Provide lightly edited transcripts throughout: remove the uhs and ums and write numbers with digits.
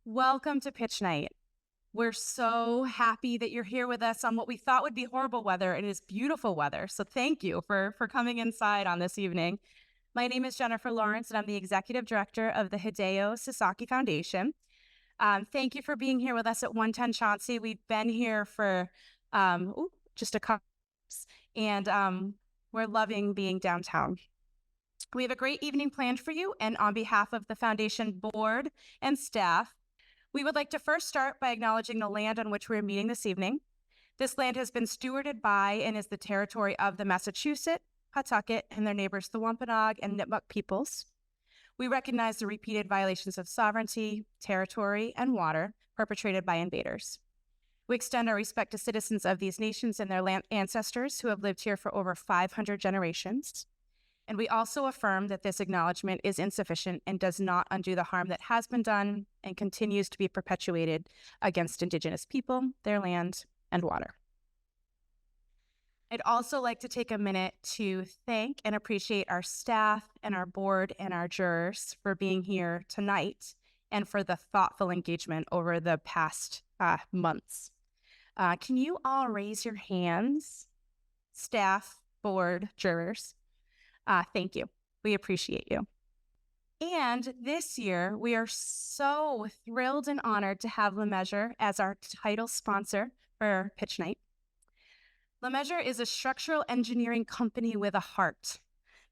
Welcome to Pitch Night. We're so happy that you're here with us on what we thought would be horrible weather. It is beautiful weather. So thank you for coming inside on this evening. My name is Jennifer Lawrence, and I'm the Executive Director of the Hideo Sasaki Foundation. Thank you for being here with us at 110 Chauncey. We've been here for just a couple months, and we're loving being downtown. We have a great evening planned for you, and on behalf of the Foundation board and staff, we would like to first start by acknowledging the land on which we're meeting this evening. This land has been stewarded by and is the territory of the Massachusetts, Pawtucket, and their neighbors, the Wampanoag and Nipmuc peoples. We recognize the repeated violations of sovereignty, territory, and water perpetrated by invaders. We extend our respect to citizens of these nations and their ancestors who have lived here for over 500 generations. And we also affirm that this acknowledgement is insufficient and does not undo the harm that has been done and continues to be perpetuated against Indigenous people, their land, and water. I'd also like to take a minute to thank and appreciate our staff and our board and our jurors for being here tonight and for the thoughtful engagement over the past months. Can you all raise your hands, staff, board, jurors? Thank you. We appreciate you. And this year, we are so thrilled and honored to have LeMessurier as our title sponsor for Pitch Night. LeMessurier is a structural engineering company with a heart.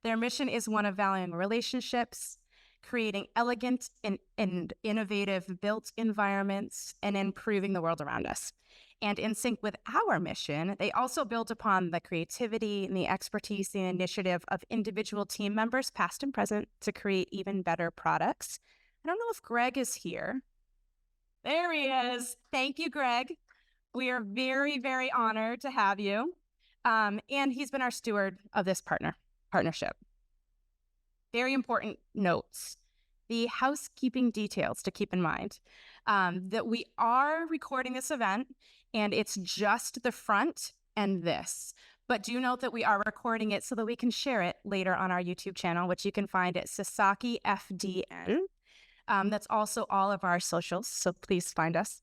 Their mission is one of valuing relationships, creating elegant and innovative built environments, and improving the world around us. And in sync with our mission, they also build upon the creativity and the expertise and initiative of individual team members, past and present, to create even better products. I don't know if Greg is here. There he is. Thank you, Greg. We are very, very honored to have you. And he's been our steward of this partnership. Very important notes. The housekeeping details to keep in mind. That we are recording this event, and it's just the front and this. But do note that we are recording it so that we can share it later on our YouTube channel, which you can find at Sasaki FDN. That's also all of our socials, so please find us.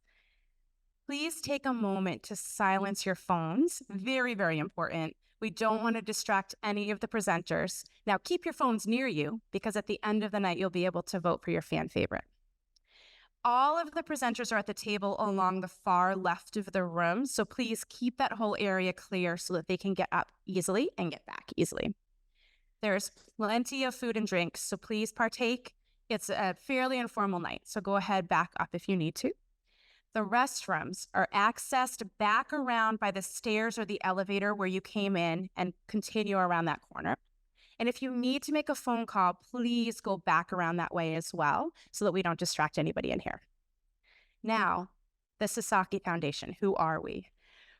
Please take a moment to silence your phones. Very, very important. We don't want to distract any of the presenters. Now, keep your phones near you, because at the end of the night, you'll be able to vote for your fan favorite. All of the presenters are at the table along the far left of the room, so please keep that whole area clear so that they can get up easily and get back easily. There's plenty of food and drinks, so please partake. It's a fairly informal night, so go ahead, back up if you need to. The restrooms are accessed back around by the stairs or the elevator where you came in and continue around that corner. And if you need to make a phone call, please go back around that way as well so that we don't distract anybody in here. Now, the Sasaki Foundation, who are we?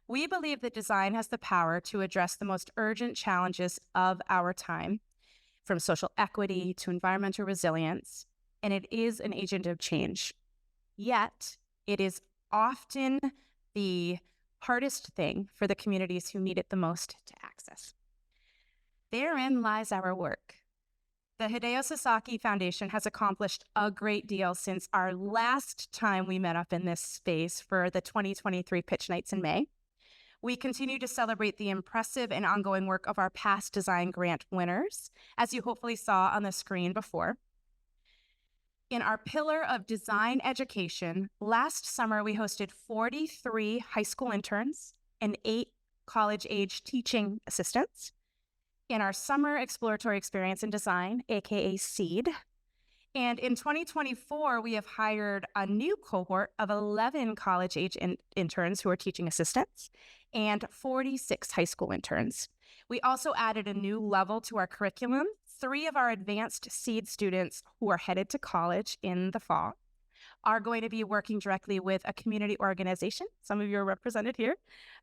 We believe that design has the power to address the most urgent challenges of our time, from social equity to environmental resilience, and it is an agent of change. Yet, it is often the hardest thing for the communities who need it the most to access. Therein lies our work. The Hideo Sasaki Foundation has accomplished a great deal since our last time we met up in this space for the 2023 Pitch Nights in May. We continue to celebrate the impressive and ongoing work of our past design grant winners, as you hopefully saw on the screen before. In our pillar of design education, last summer we hosted 43 high school interns and 8 college-age teaching assistants. In our Summer Exploratory Experience in Design, aka SEED. And in 2024, we have hired a new cohort of 11 college-age interns who are teaching assistants and 46 high school interns. We also added a new level to our curriculum. 3 of our advanced SEED students who are headed to college in the fall are going to be working directly with a community organization, some of you are represented here,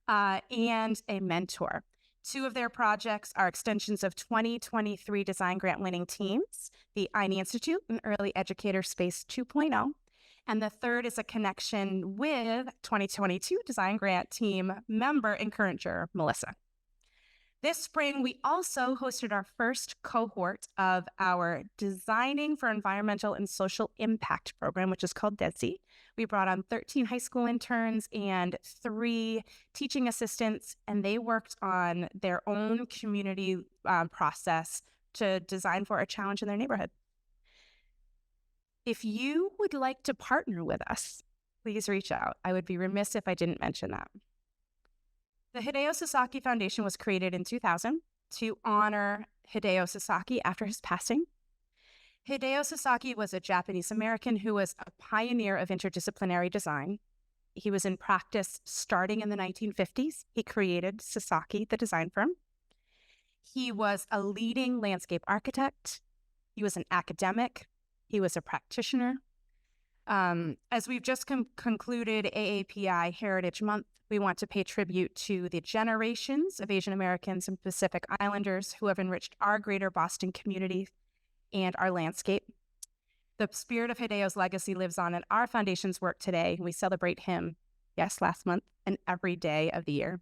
and a mentor. 2 of their projects are extensions of 2023 design grant winning teams, the INE Institute and Early Educator Space 2.0. And the third is a connection with 2022 design grant team member and current juror, Melissa. This spring, we also hosted our first cohort of our Designing for Environmental and Social Impact program, which is called DESI, We brought on 13 high school interns and 3 teaching assistants, and they worked on their own community process to design for a challenge in their neighborhood. If you would like to partner with us, please reach out. I would be remiss if I didn't mention that. The Hideo Sasaki Foundation was created in 2000 to honor Hideo Sasaki after his passing. Hideo Sasaki was a Japanese American who was a pioneer of interdisciplinary design. He was in practice starting in the 1950s. He created Sasaki, the design firm. He was a leading landscape architect. He was an academic. He was a practitioner. As we've just concluded AAPI Heritage Month, we want to pay tribute to the generations of Asian Americans and Pacific Islanders who have enriched our greater Boston community and our landscape. The spirit of Hideo's legacy lives on in our foundation's work today. We celebrate him, yes, last month, and every day of the year.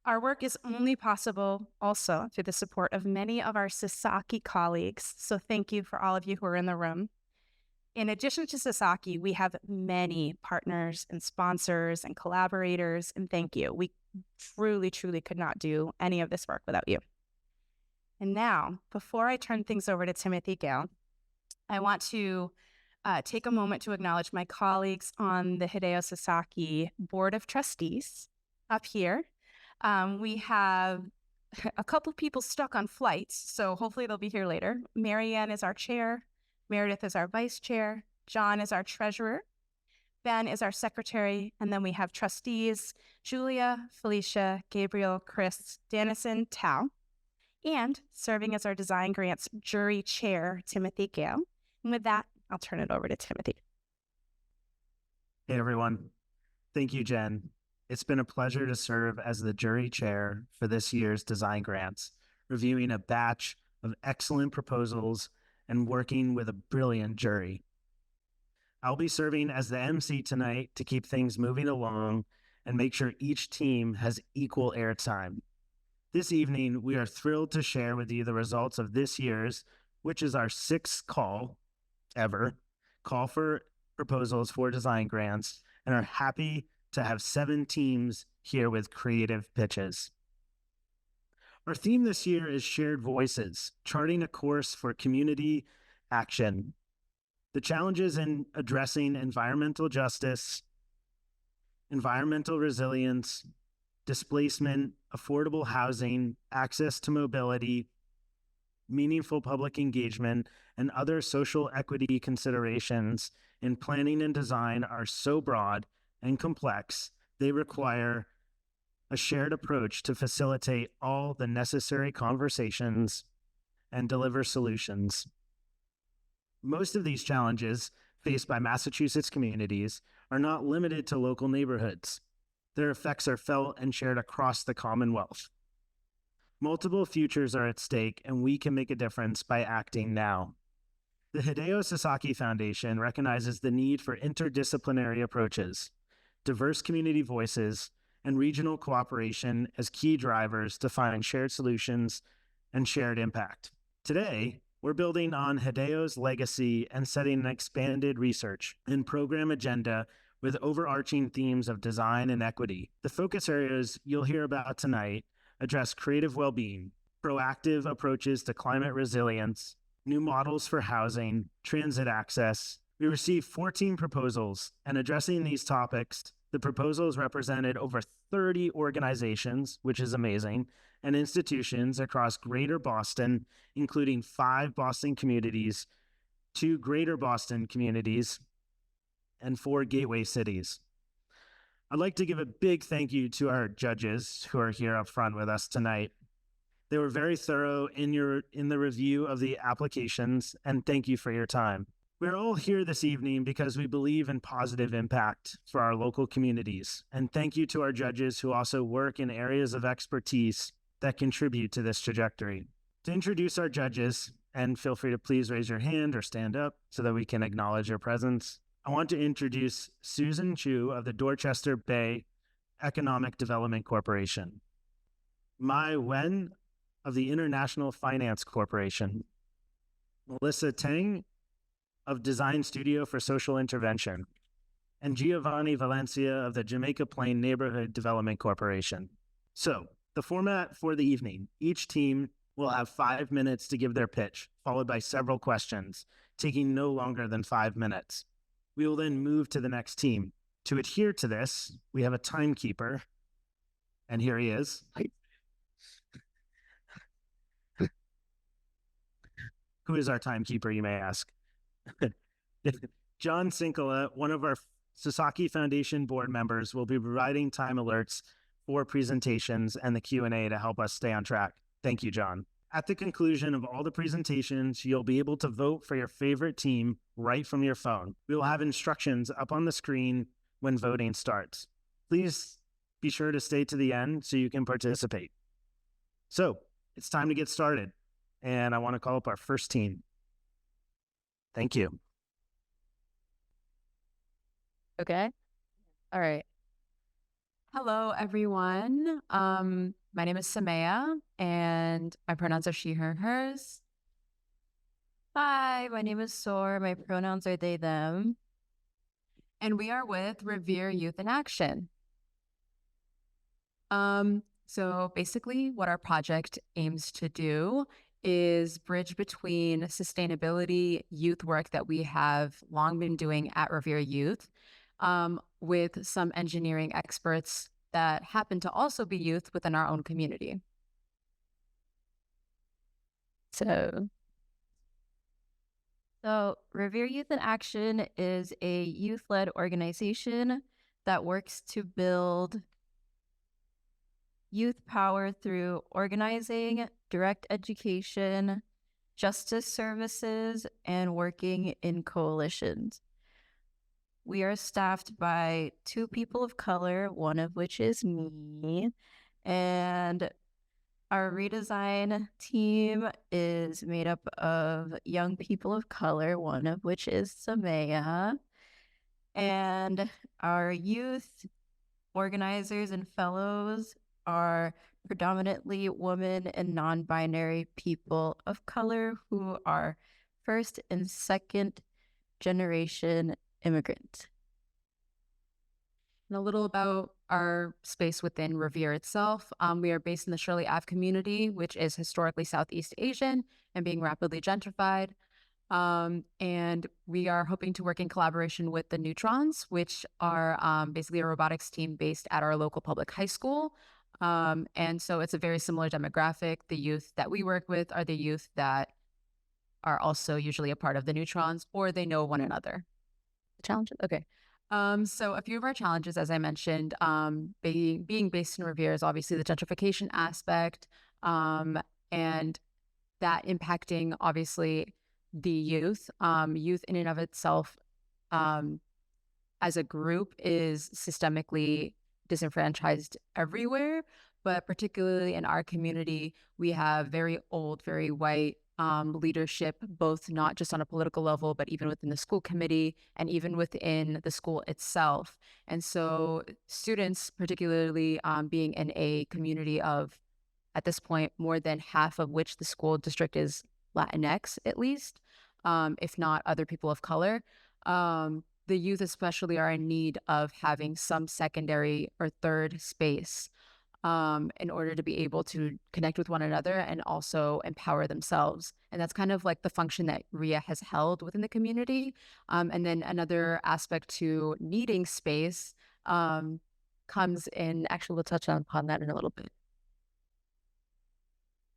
Our work is only possible also through the support of many of our Sasaki colleagues, so thank you for all of you who are in the room. In addition to Sasaki, we have many partners and sponsors and collaborators, and thank you. We truly, truly could not do any of this work without you. And now, before I turn things over to Timothy Gale, I want to take a moment to acknowledge my colleagues on the Hideo Sasaki Board of Trustees up here. We have a couple people stuck on flights, so hopefully they'll be here later. Marianne is our chair. Meredith is our vice chair. John is our treasurer. Ben is our secretary. And then we have trustees, Julia, Felicia, Gabriel, Chris, Dennison, Tao. And serving as our design grants jury chair, Timothy Gale. And with that, I'll turn it over to Timothy. Hey, everyone. Thank you, Jen. It's been a pleasure to serve as the jury chair for this year's design grants, reviewing a batch of excellent proposals and working with a brilliant jury. I'll be serving as the MC tonight to keep things moving along and make sure each team has equal airtime. This evening, we are thrilled to share with you the results of this year's, which is our 6th call ever, call for proposals for design grants, and are happy to have 7 teams here with creative pitches. Our theme this year is Shared Voices, charting a course for community action. The challenges in addressing environmental justice, environmental resilience, displacement, affordable housing, access to mobility, meaningful public engagement, and other social equity considerations in planning and design are so broad and complex, they require a shared approach to facilitate all the necessary conversations and deliver solutions. Most of these challenges faced by Massachusetts communities are not limited to local neighborhoods. Their effects are felt and shared across the Commonwealth. Multiple futures are at stake, and we can make a difference by acting now. The Hideo Sasaki Foundation recognizes the need for interdisciplinary approaches, diverse community voices, and regional cooperation as key drivers to find shared solutions and shared impact. Today, we're building on Hideo's legacy and setting an expanded research and program agenda with overarching themes of design and equity. The focus areas you'll hear about tonight address creative well-being, proactive approaches to climate resilience, new models for housing, transit access. We received 14 proposals, and addressing these topics, the proposals represented over 30 organizations, which is amazing, and institutions across Greater Boston, including 5 Boston communities, 2 Greater Boston communities, and 4 gateway cities. I'd like to give a big thank you to our judges who are here up front with us tonight. They were very thorough in the review of the applications, and thank you for your time. We're all here this evening because we believe in positive impact for our local communities, and thank you to our judges who also work in areas of expertise that contribute to this trajectory. To introduce our judges, and feel free to please raise your hand or stand up so that we can acknowledge your presence, I want to introduce Susan Chu of the Dorchester Bay Economic Development Corporation, Mai Wen of the International Finance Corporation, Melissa Tang of Design Studio for Social Intervention, and Giovanni Valencia of the Jamaica Plain Neighborhood Development Corporation. So, the format for the evening: each team will have 5 minutes to give their pitch, followed by several questions, taking no longer than 5 minutes. We will then move to the next team. To adhere to this, we have a timekeeper, and here he is. Who is our timekeeper, you may ask? John Sinkola, one of our Sasaki Foundation board members, will be providing time alerts for presentations and the Q&A to help us stay on track. Thank you, John. At the conclusion of all the presentations, you'll be able to vote for your favorite team right from your phone. We will have instructions up on the screen when voting starts. Please be sure to stay to the end so you can participate. So it's time to get started, and I want to call up our first team. Thank you. Okay. All right. Hello, everyone. My name is Samaya, and my pronouns are she, her, hers. Hi, my name is Sor. My pronouns are they, them. And we are with Revere Youth in Action. So basically what our project aims to do is bridge between sustainability youth work that we have long been doing at Revere Youth with some engineering experts that happen to also be youth within our own community. So Revere Youth in Action is a youth-led organization that works to build youth power through organizing, direct education, justice services, and working in coalitions. We are staffed by 2 people of color, one of which is me, and our redesign team is made up of young people of color, one of which is Samaya, and our youth organizers and fellows are predominantly women and non-binary people of color who are first and second generation immigrants. And a little about our space within Revere itself. We are based in the Shirley Ave community, which is historically Southeast Asian and being rapidly gentrified. And we are hoping to work in collaboration with the Neutrons, which are basically a robotics team based at our local public high school. And so it's a very similar demographic. The youth that we work with are the youth that are also usually a part of the Neutrons, or they know one another. The challenges? Okay. So a few of our challenges, as I mentioned, being based in Revere is obviously the gentrification aspect, and that impacting obviously the youth. Youth in and of itself, as a group, is systemically disenfranchised everywhere, but particularly in our community, we have very old, very white leadership, both not just on a political level, but even within the school committee and even within the school itself. And so students, particularly being in a community of, at this point, more than half of which the school district is Latinx, at least, if not other people of color, the youth especially are in need of having some secondary or third space in order to be able to connect with one another and also empower themselves. And that's kind of like the function that RIA has held within the community. And then another aspect to needing space comes in, actually we'll touch upon that in a little bit.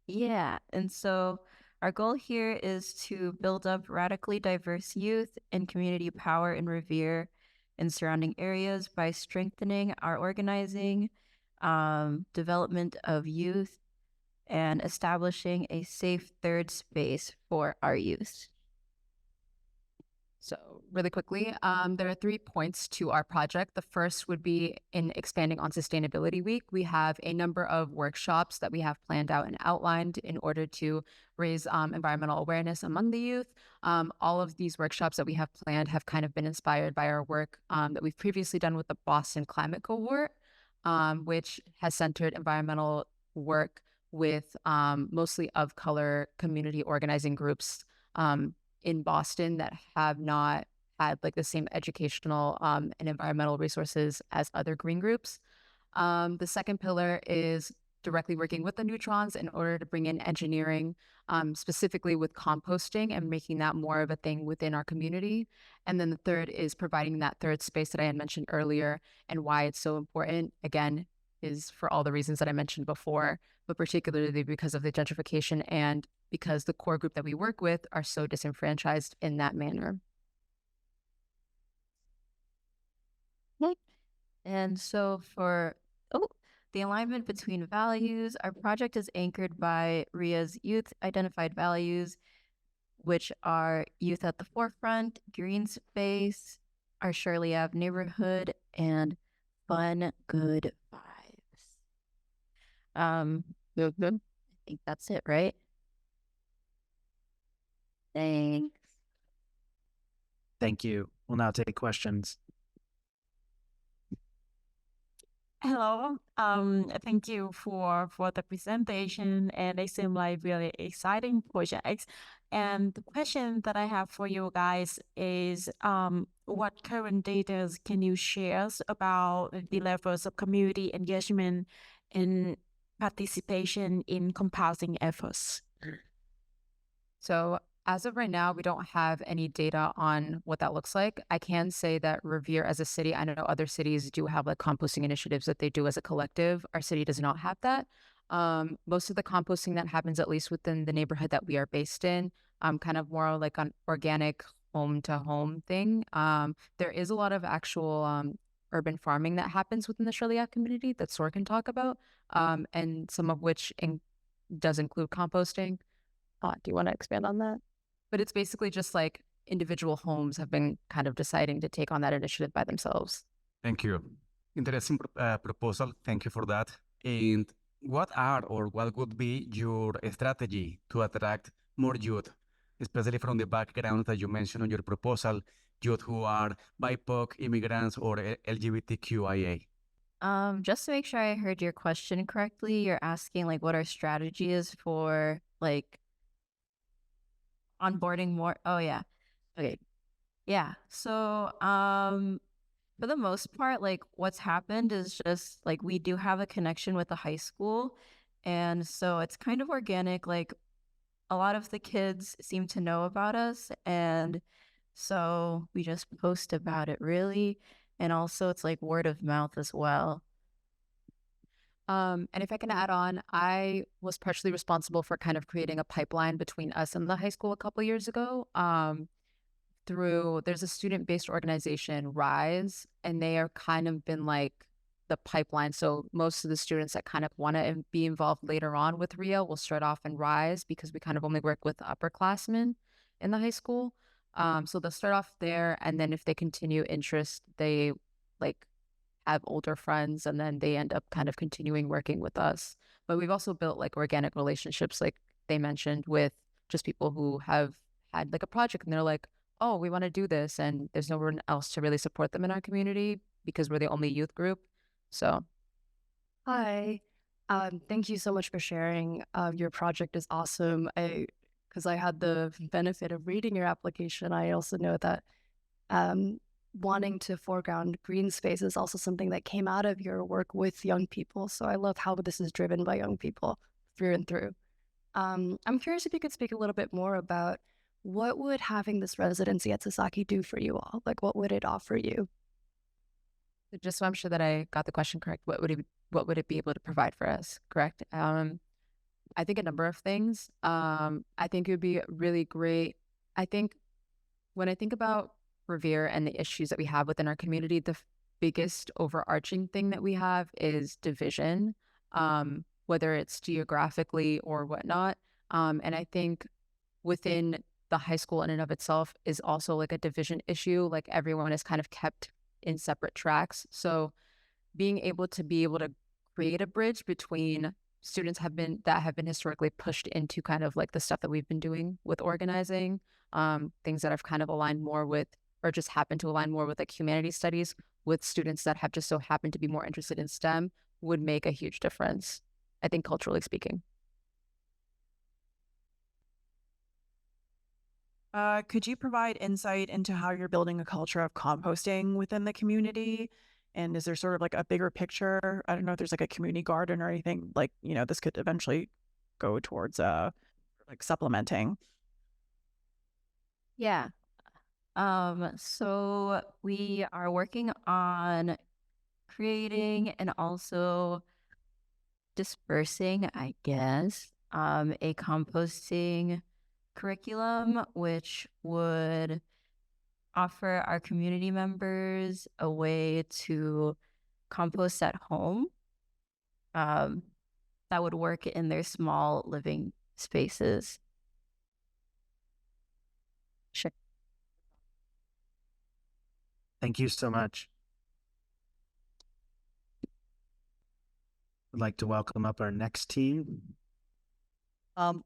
Yeah, and so our goal here is to build up radically diverse youth and community power in Revere and surrounding areas by strengthening our organizing, development of youth, and establishing a safe third space for our youth. So really quickly, there are 3 points to our project. The first would be in expanding on Sustainability Week. We have a number of workshops that we have planned out and outlined in order to raise environmental awareness among the youth. All of these workshops that we have planned have kind of been inspired by our work that we've previously done with the Boston Climate Cohort, which has centered environmental work with mostly of color community organizing groups in Boston that have not had like the same educational and environmental resources as other green groups. The second pillar is directly working with the neutrons in order to bring in engineering, specifically with composting and making that more of a thing within our community. And then the third is providing that third space that I had mentioned earlier, and why it's so important, again, is for all the reasons that I mentioned before, but particularly because of the gentrification and because the core group that we work with are so disenfranchised in that manner. Okay. And so for the alignment between values, our project is anchored by RIA's youth identified values, which are youth at the forefront, green space, our Shirley Ave neighborhood, and fun, good vibes. I think that's it, right? Thanks. Thank you. We'll now take questions. Hello. Thank you for the presentation, and they seem like really exciting projects. And the question that I have for you guys is, what current data can you share about the levels of community engagement and participation in composing efforts? So as of right now, we don't have any data on what that looks like. I can say that Revere as a city, I know other cities do have like composting initiatives that they do as a collective. Our city does not have that. Most of the composting that happens, at least within the neighborhood that we are based in, kind of more like an organic home to home thing. There is a lot of actual urban farming that happens within the Shirley Ave community that Sor can talk about, and some of which does include composting. Do you want to expand on that? But it's basically just like individual homes have been kind of deciding to take on that initiative by themselves. Thank you. Interesting proposal. Thank you for that. And what are or what would be your strategy to attract more youth, especially from the background that you mentioned on your proposal, youth who are BIPOC, immigrants, or LGBTQIA? Just to make sure I heard your question correctly, you're asking like what our strategy is for like onboarding more. Oh yeah. Okay. Yeah. So for the most part, like what's happened is just like we do have a connection with the high school. And so it's kind of organic. Like a lot of the kids seem to know about us. And so we just post about it really. And also it's like word of mouth as well. And if I can add on, I was partially responsible for kind of creating a pipeline between us and the high school a couple years ago. There's a student-based organization, Rise, and they are kind of been like the pipeline. So most of the students that kind of want to be involved later on with RIA will start off in Rise because we kind of only work with upperclassmen in the high school. So they'll start off there, and then if they continue interest, they like have older friends, and then they end up kind of continuing working with us. But we've also built like organic relationships, like they mentioned, with just people who have had like a project and they're like, oh, we want to do this. And there's no one else to really support them in our community because we're the only youth group. So. Hi. Thank you so much for sharing. Your project is awesome. Because I had the benefit of reading your application, I also know that wanting to foreground green space is also something that came out of your work with young people. So I love how this is driven by young people through and through. I'm curious if you could speak a little bit more about what would having this residency at Sasaki do for you all? Like, what would it offer you? Just so I'm sure that I got the question correct, what would it be able to provide for us? Correct. I think a number of things. I think it would be really great. I think when I think about Revere and the issues that we have within our community, the biggest overarching thing that we have is division, whether it's geographically or whatnot. And I think within the high school in and of itself is also like a division issue. Like everyone is kind of kept in separate tracks. So being able to create a bridge between students that have been historically pushed into kind of like the stuff that we've been doing with organizing, things that have kind of aligned more with, or just happen to align more with like humanities studies, with students that have just so happened to be more interested in STEM, would make a huge difference, I think, culturally speaking. Could you provide insight into how you're building a culture of composting within the community? And is there sort of like a bigger picture? I don't know if there's like a community garden or anything like, this could eventually go towards like supplementing. Yeah. So we are working on creating and also dispersing, I guess, a composting curriculum, which would offer our community members a way to compost at home, that would work in their small living spaces. Sure. Thank you so much. I'd like to welcome up our next team.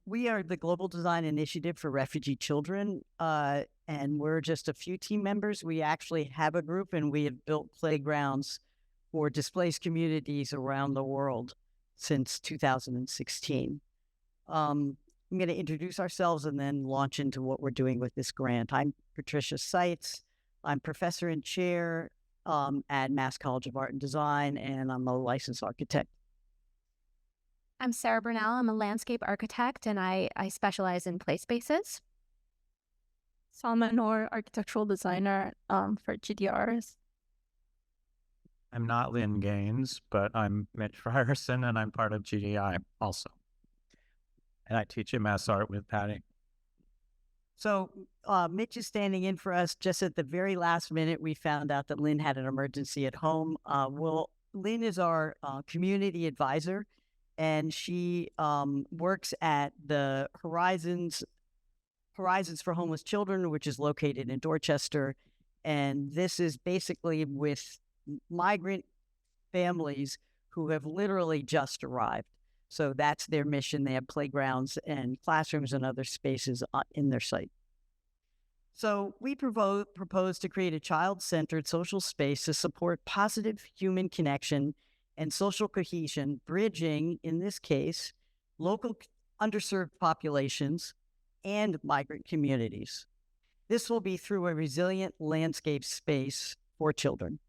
We are the Global Design Initiative for Refugee Children, and we're just a few team members. We actually have a group, and we have built playgrounds for displaced communities around the world since 2016. I'm going to introduce ourselves and then launch into what we're doing with this grant. I'm Patricia Seitz. I'm professor and chair at Mass College of Art and Design, and I'm a licensed architect. I'm Sarah Burnell. I'm a landscape architect, and I specialize in play spaces. Salma Noor, architectural designer for GDRs. I'm not Lynn Gaines, but I'm Mitch Ryerson, and I'm part of GDI also. And I teach MS art with Patty. So Mitch is standing in for us. Just at the very last minute, we found out that Lynn had an emergency at home. Lynn is our community advisor, and she works at the Horizons for Homeless Children, which is located in Dorchester. And this is basically with migrant families who have literally just arrived. So that's their mission. They have playgrounds and classrooms and other spaces in their site. So we propose to create a child-centered social space to support positive human connection and social cohesion, bridging, in this case, local underserved populations and migrant communities. This will be through a resilient landscape space for children.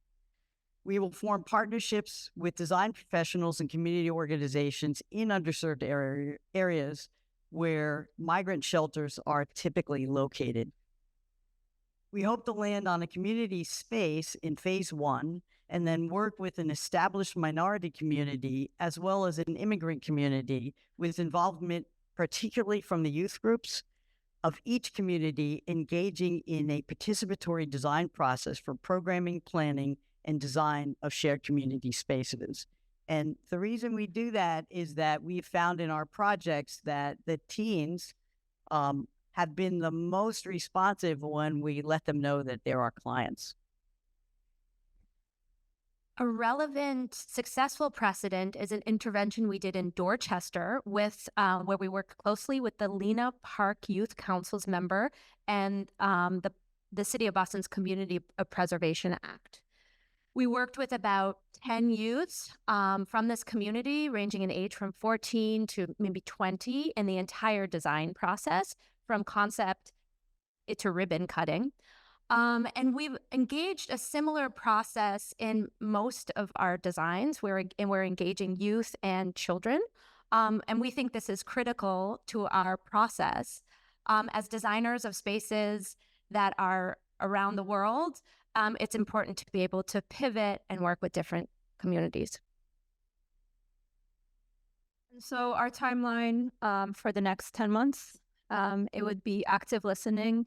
We will form partnerships with design professionals and community organizations in underserved areas where migrant shelters are typically located. We hope to land on a community space in phase 1 and then work with an established minority community as well as an immigrant community with involvement, particularly from the youth groups of each community, engaging in a participatory design process for programming, planning, and design of shared community spaces. And the reason we do that is that we've found in our projects that the teens have been the most responsive when we let them know that they're our clients. A relevant, successful precedent is an intervention we did in Dorchester with where we worked closely with the Lena Park Youth Council's member and the City of Boston's Community Preservation Act. We worked with about 10 youths from this community, ranging in age from 14 to maybe 20 in the entire design process, from concept to ribbon cutting. And we've engaged a similar process in most of our designs. We're engaging youth and children. And we think this is critical to our process. As designers of spaces that are around the world, it's important to be able to pivot and work with different communities. So our timeline for the next 10 months, it would be active listening.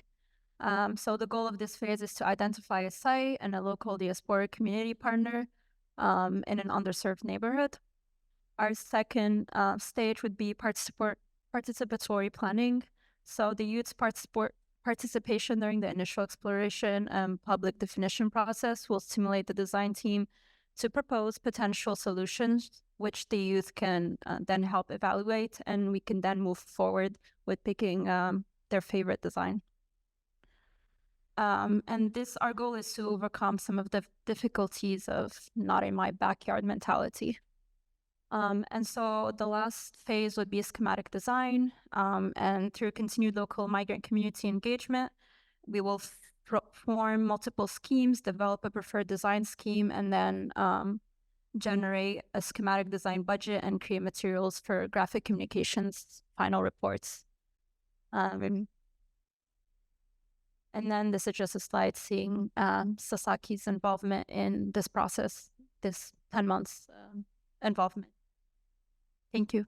So the goal of this phase is to identify a site and a local diasporic community partner in an underserved neighborhood. Our second stage would be participatory planning. So the youth's participation during the initial exploration and public definition process will stimulate the design team to propose potential solutions, which the youth can then help evaluate, and we can then move forward with picking their favorite design. And our goal is to overcome some of the difficulties of not in my backyard mentality. And so the last phase would be schematic design. And through continued local migrant community engagement, we will form multiple schemes, develop a preferred design scheme, and then generate a schematic design budget and create materials for graphic communications final reports. And then this is just a slide seeing Sasaki's involvement in this process, this 10 months involvement. Thank you.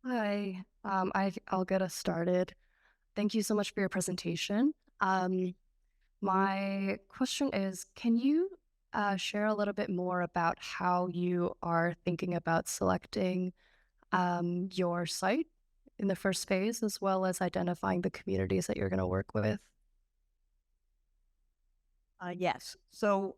Hi, I'll get us started. Thank you so much for your presentation. My question is, can you share a little bit more about how you are thinking about selecting your site in the first phase, as well as identifying the communities that you're going to work with? Yes. So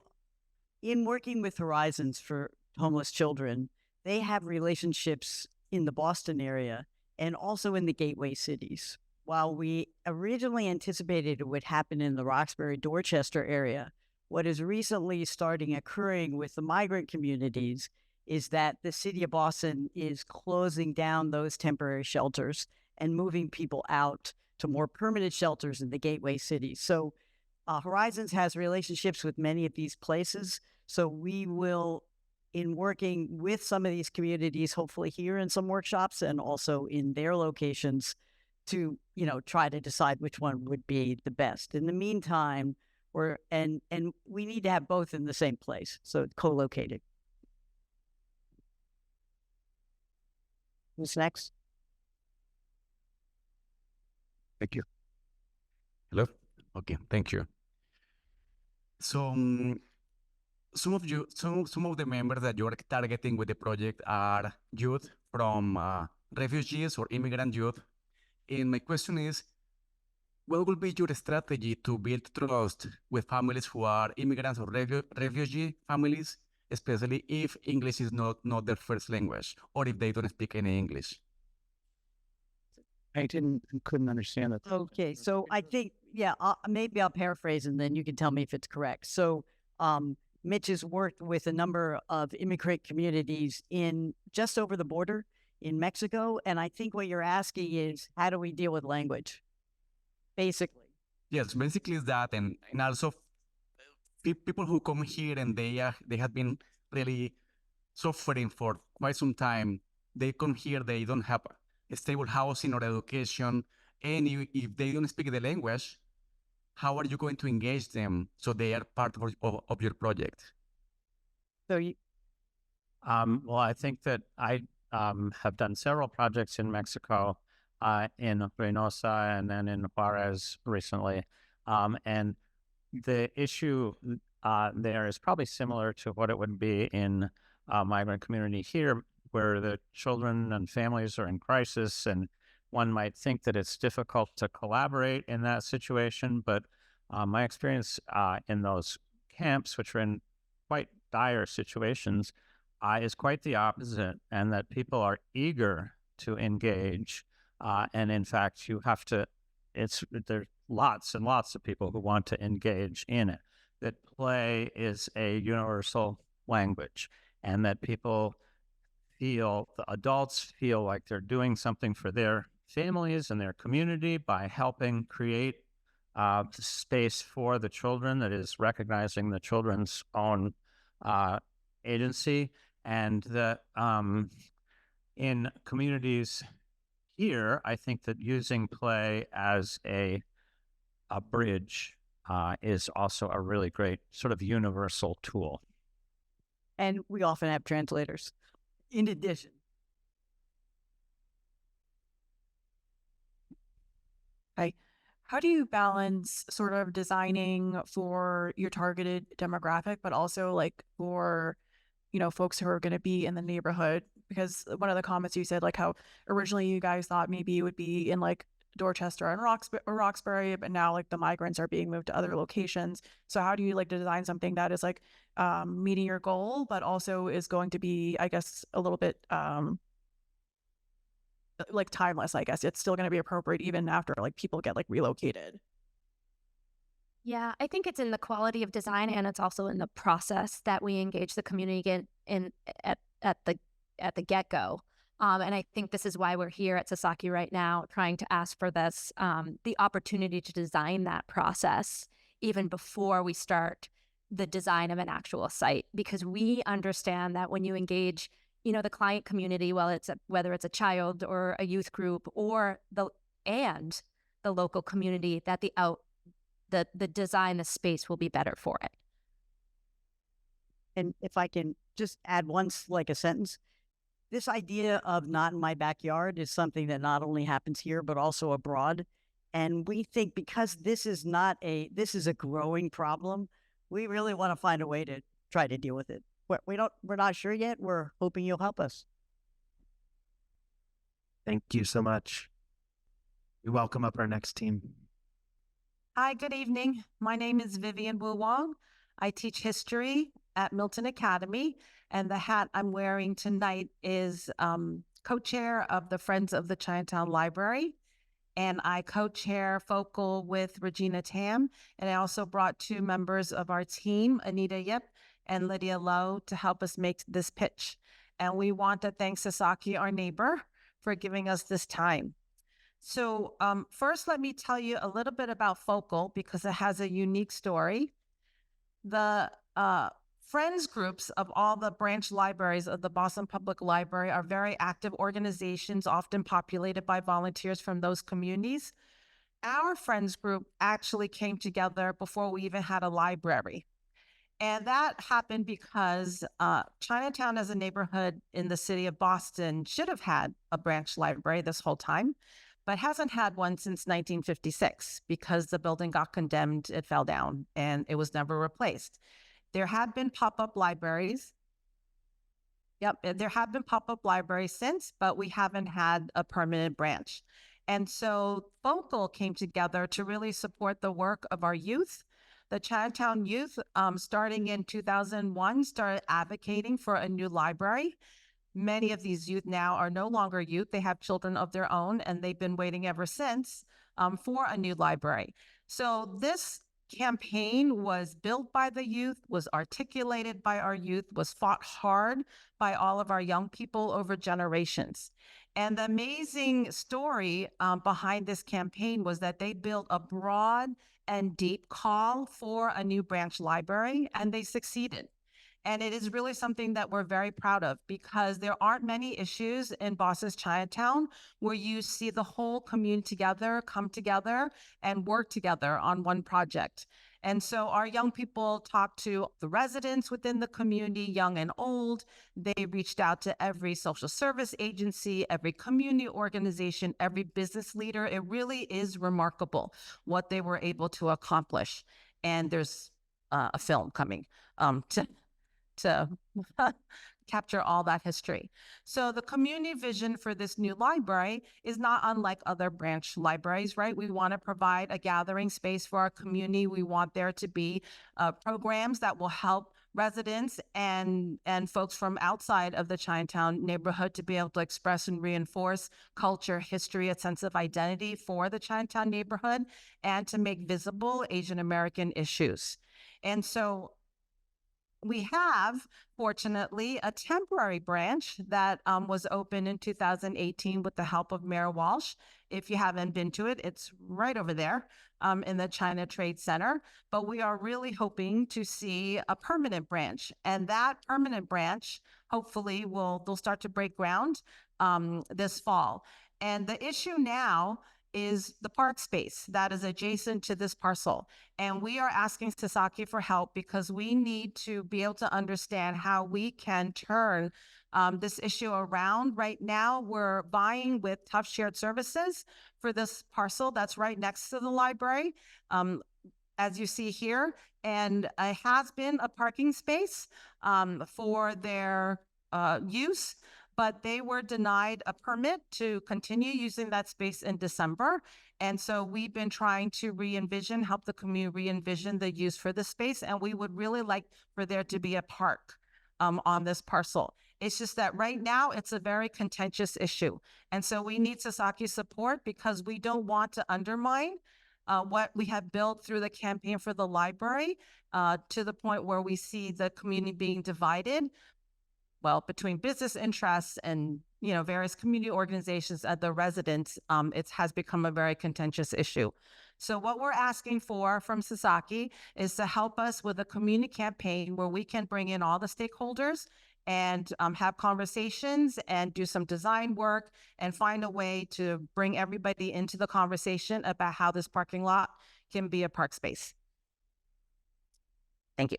in working with Horizons for homeless children, they have relationships in the Boston area and also in the gateway cities. While we originally anticipated it would happen in the Roxbury, Dorchester area, what is recently starting occurring with the migrant communities is that the city of Boston is closing down those temporary shelters and moving people out to more permanent shelters in the gateway cities. So Horizons has relationships with many of these places. So we will, in working with some of these communities, hopefully here in some workshops and also in their locations, to try to decide which one would be the best. In the meantime, and we need to have both in the same place, so co-located. Who's next? Thank you. Hello? Okay, thank you. So some of the members that you're targeting with the project are youth from refugees or immigrant youth. And my question is, what will be your strategy to build trust with families who are immigrants or refugee families, especially if English is not their first language or if they don't speak any English? Couldn't understand that. Okay, so I think, maybe I'll paraphrase and then you can tell me if it's correct. So Mitch has worked with a number of immigrant communities in just over the border in Mexico. And I think what you're asking is, how do we deal with language? Basically. Yes, basically is that. And also people who come here and they have been really suffering for quite some time. They come here, they don't have a stable housing or education. And if they don't speak the language, how are you going to engage them so they are part of your project? So well, I think that I have done several projects in Mexico, in Reynosa and then in Juarez recently. And the issue there is probably similar to what it would be in a migrant community here, where the children and families are in crisis, and one might think that it's difficult to collaborate in that situation. But my experience in those camps, which are in quite dire situations, is quite the opposite, and that people are eager to engage. And in fact, there's lots and lots of people who want to engage in it. That play is a universal language, and that the adults feel like they're doing something for their families and their community by helping create space for the children that is recognizing the children's own agency. And that in communities here, I think that using play as a bridge is also a really great sort of universal tool. And we often have translators in addition. Okay. How do you balance sort of designing for your targeted demographic, but also like for, folks who are going to be in the neighborhood? Because one of the comments you said, like how originally you guys thought maybe it would be in like Dorchester and Roxbury, but now like the migrants are being moved to other locations. So how do you like to design something that is like meeting your goal, but also is going to be, I guess, a little bit like timeless, I guess. It's still going to be appropriate even after like people get like relocated. Yeah, I think it's in the quality of design, and it's also in the process that we engage the community in at the get-go. And I think this is why we're here at Sasaki right now, trying to ask for this, the opportunity to design that process even before we start the design of an actual site, because we understand that when you engage, the client community, whether it's a child or a youth group or the local community, that the design, the space will be better for it. And if I can just add like a sentence, this idea of not in my backyard is something that not only happens here, but also abroad. And we think because this is a growing problem, we really want to find a way to try to deal with it. We're not sure yet. We're hoping you'll help us. Thank you so much. We welcome up our next team. Hi, good evening. My name is Vivian Wu Wong. I teach history at Milton Academy, and the hat I'm wearing tonight is co-chair of the Friends of the Chinatown Library, and I co-chair Focal with Regina Tam, and I also brought 2 members of our team, Anita Yip and Lydia Lowe, to help us make this pitch. And we want to thank Sasaki, our neighbor, for giving us this time. So first, let me tell you a little bit about Focal because it has a unique story. The friends groups of all the branch libraries of the Boston Public Library are very active organizations, often populated by volunteers from those communities. Our friends group actually came together before we even had a library. And that happened because Chinatown as a neighborhood in the city of Boston should have had a branch library this whole time, but hasn't had one since 1956 because the building got condemned, it fell down, and it was never replaced. There have been pop-up libraries. Yep, there have been pop-up libraries since, but we haven't had a permanent branch. And so Focal came together to really support the work of our youth. The Chinatown youth, starting in 2001, started advocating for a new library. Many of these youth now are no longer youth. They have children of their own, and they've been waiting ever since for a new library. So this campaign was built by the youth, was articulated by our youth, was fought hard by all of our young people over generations. And the amazing story behind this campaign was that they built a broad and deep call for a new branch library, and they succeeded. And it is really something that we're very proud of because there aren't many issues in Boston's Chinatown where you see the whole community together, come together, and work together on one project. And so our young people talked to the residents within the community, young and old. They reached out to every social service agency, every community organization, every business leader. It really is remarkable what they were able to accomplish. And there's a film coming to capture all that history. So the community vision for this new library is not unlike other branch libraries, right? We want to provide a gathering space for our community. We want there to be programs that will help residents and folks from outside of the Chinatown neighborhood to be able to express and reinforce culture, history, a sense of identity for the Chinatown neighborhood, and to make visible Asian American issues. And so we have, fortunately, a temporary branch that was opened in 2018 with the help of Mayor Walsh. If you haven't been to it, it's right over there in the China Trade Center. But we are really hoping to see a permanent branch. And that permanent branch, hopefully, they'll start to break ground this fall. And the issue now is the park space that is adjacent to this parcel. And we are asking Sasaki for help because we need to be able to understand how we can turn this issue around. Right now, we're vying with Tough Shared Services for this parcel that's right next to the library, as you see here. And it has been a parking space for their use, but they were denied a permit to continue using that space in December. And so we've been trying to help the community re-envision the use for the space. And we would really like for there to be a park on this parcel. It's just that right now it's a very contentious issue. And so we need Sasaki's support because we don't want to undermine what we have built through the campaign for the library to the point where we see the community being divided, well, between business interests and, you know, various community organizations and the residents. It has become a very contentious issue. So what we're asking for from Sasaki is to help us with a community campaign where we can bring in all the stakeholders and have conversations and do some design work and find a way to bring everybody into the conversation about how this parking lot can be a park space. Thank you.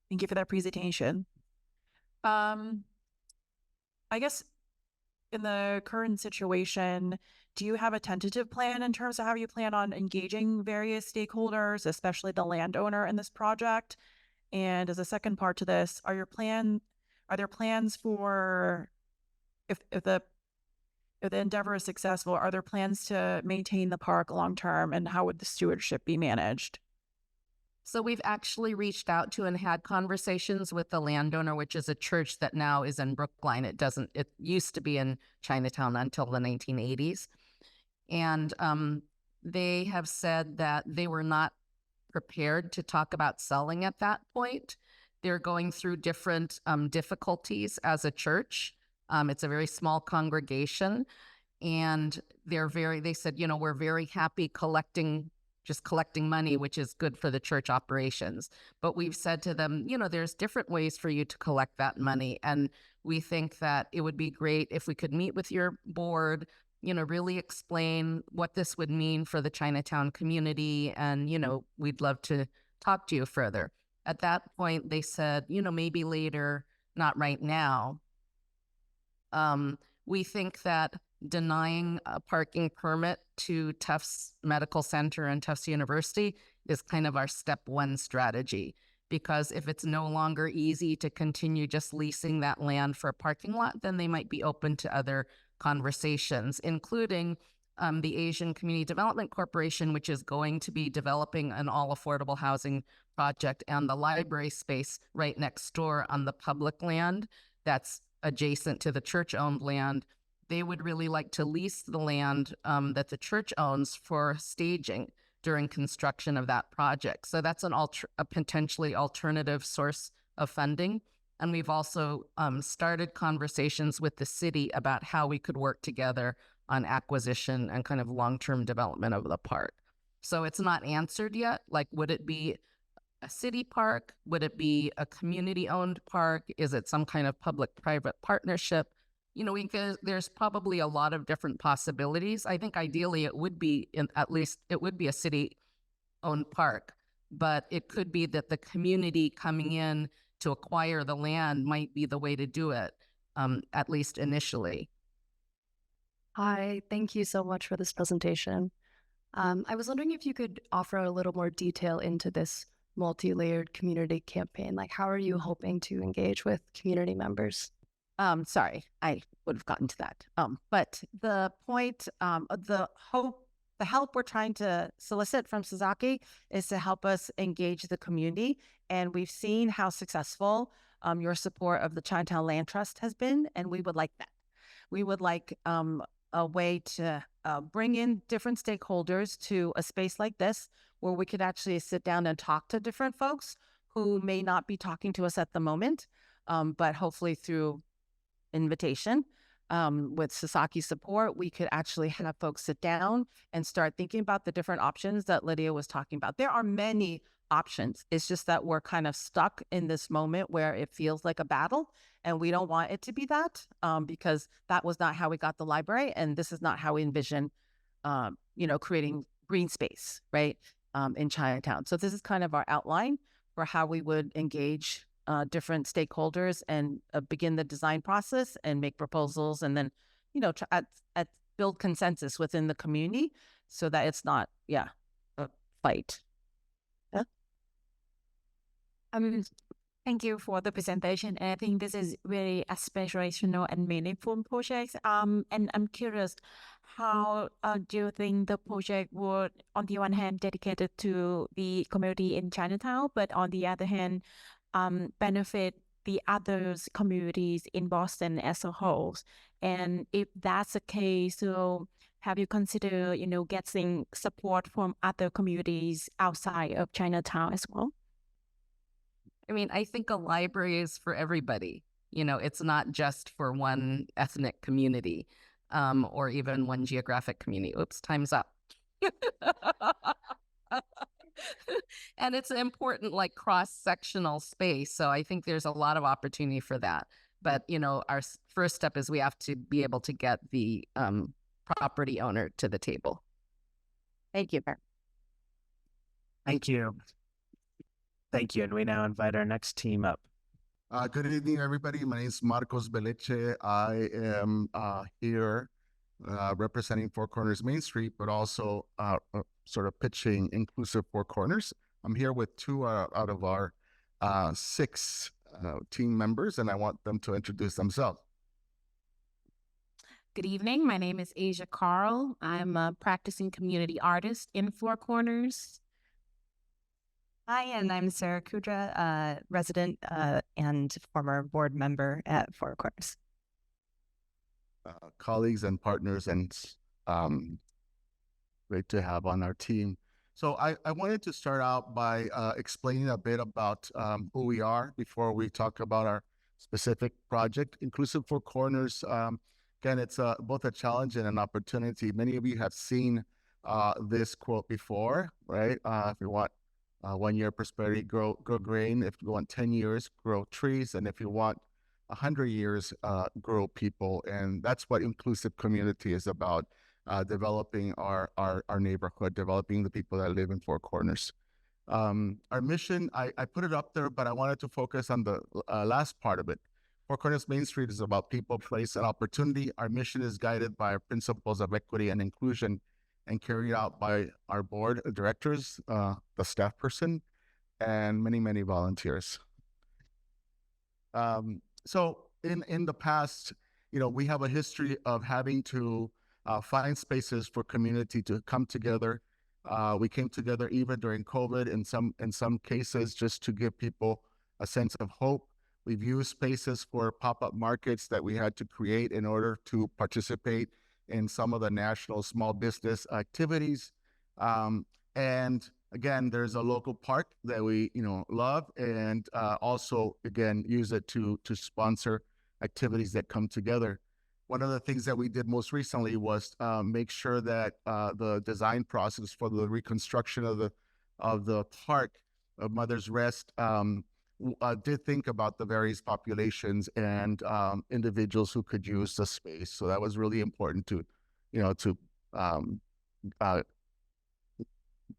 Thank you for that presentation. I guess in the current situation, do you have a tentative plan in terms of how you plan on engaging various stakeholders, especially the landowner in this project? And as a second part to this, are there plans for if the endeavor is successful, are there plans to maintain the park long term, and how would the stewardship be managed? So we've actually reached out to and had conversations with the landowner, which is a church that now is in Brookline. It used to be in Chinatown until the 1980s. And they have said that they were not prepared to talk about selling at that point. They're going through different difficulties as a church. It's a very small congregation, and they said, you know, we're very happy collecting money, which is good for the church operations. But we've said to them, you know, there's different ways for you to collect that money. And we think that it would be great if we could meet with your board, you know, really explain what this would mean for the Chinatown community. And, you know, we'd love to talk to you further. At that point, they said, you know, maybe later, not right now. We think that denying a parking permit to Tufts Medical Center and Tufts University is kind of our step one strategy, because if it's no longer easy to continue just leasing that land for a parking lot, then they might be open to other conversations, including the Asian Community Development Corporation, which is going to be developing an all affordable housing project, and the library space right next door on the public land that's adjacent to the church-owned land. They would really like to lease the land that the church owns for staging during construction of that project. So that's a potentially alternative source of funding. And we've also started conversations with the city about how we could work together on acquisition and kind of long-term development of the park. So it's not answered yet. Like, would it be a city park? Would it be a community-owned park? Is it some kind of public-private partnership? You know, there's probably a lot of different possibilities. I think ideally it would be a city-owned park, but it could be that the community coming in to acquire the land might be the way to do it, at least initially. Hi, thank you so much for this presentation. I was wondering if you could offer a little more detail into this multi-layered community campaign. Like, how are you hoping to engage with community members? Sorry, I would have gotten to that. But the point, the help we're trying to solicit from Sasaki is to help us engage the community. And we've seen how successful your support of the Chinatown Land Trust has been, and we would like that. We would like a way to bring in different stakeholders to a space like this, where we could actually sit down and talk to different folks who may not be talking to us at the moment, but hopefully through invitation, with Sasaki's support, we could actually have folks sit down and start thinking about the different options that Lydia was talking about. There are many options. It's just that we're kind of stuck in this moment where it feels like a battle, and we don't want it to be that, because that was not how we got the library, and this is not how we envision, creating green space, right, in Chinatown. So this is kind of our outline for how we would engage different stakeholders and begin the design process and make proposals, and then, build consensus within the community so that it's not, a fight. Thank you for the presentation. I think this is very aspirational and meaningful project. And I'm curious, how do you think the project would, on the one hand, dedicated to the community in Chinatown, but on the other hand, benefit the others communities in Boston as a whole? And if that's the case, so have you considered, getting support from other communities outside of Chinatown as well? I mean, I think a library is for everybody. It's not just for one ethnic community or even one geographic community. Oops, time's up. And it's an important, like, cross-sectional space. So I think there's a lot of opportunity for that. But, our first step is we have to be able to get the property owner to the table. Thank you. Thank you. Thank you. And we now invite our next team up. Good evening, everybody. My name is Marcos Beleche. I am here representing Four Corners Main Street, but also sort of pitching inclusive Four Corners. I'm here with two out of our 6 team members, and I want them to introduce themselves. Good evening. My name is Asia Carl. I'm a practicing community artist in Four Corners. Hi, and I'm Sarah Kudra, resident and former board member at Four Corners. Colleagues and partners, and great to have on our team. So I wanted to start out by explaining a bit about who we are before we talk about our specific project. Inclusive Four Corners, again, it's both a challenge and an opportunity. Many of you have seen this quote before, right? If you want 1 year prosperity, grow grain. If you want 10 years, grow trees. And if you want 100 years, grow people. And that's what inclusive community is about, developing our neighborhood, developing the people that live in Four Corners. Our mission, I put it up there, but I wanted to focus on the last part of it. Four Corners Main Street is about people, place, and opportunity. Our mission is guided by our principles of equity and inclusion and carried out by our board of directors, the staff person, and many, many volunteers. So in the past, we have a history of having to find spaces for community to come together. We came together even during COVID in some cases just to give people a sense of hope. We've used spaces for pop-up markets that we had to create in order to participate in some of the national small business activities. And again, there's a local park that we love, and also again use it to sponsor activities that come together. One of the things that we did most recently was make sure that the design process for the reconstruction of the park of Mother's Rest did think about the various populations and individuals who could use the space. So that was really important to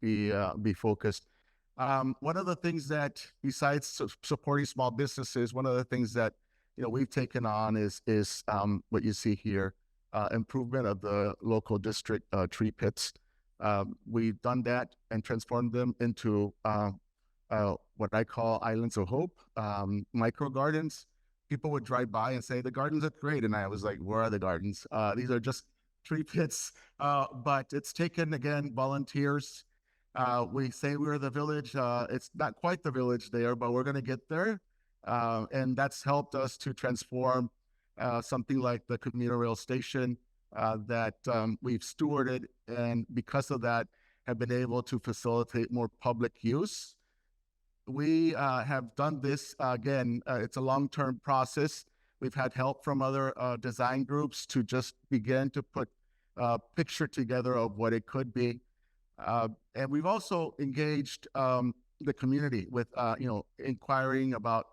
be focused. One of the things that, besides supporting small businesses, one of the things that we've taken on is what you see here, improvement of the local district tree pits. We've done that and transformed them into what I call islands of hope, micro gardens. People would drive by and say, the gardens are great. And I was like, where are the gardens? These are just tree pits. But it's taken, again, volunteers. We say we're the village. It's not quite the village there, but we're going to get there. And that's helped us to transform something like the commuter rail station that we've stewarded. And because of that, have been able to facilitate more public use. We have done this, again, it's a long-term process. We've had help from other design groups to just begin to put a picture together of what it could be. And we've also engaged the community with, inquiring about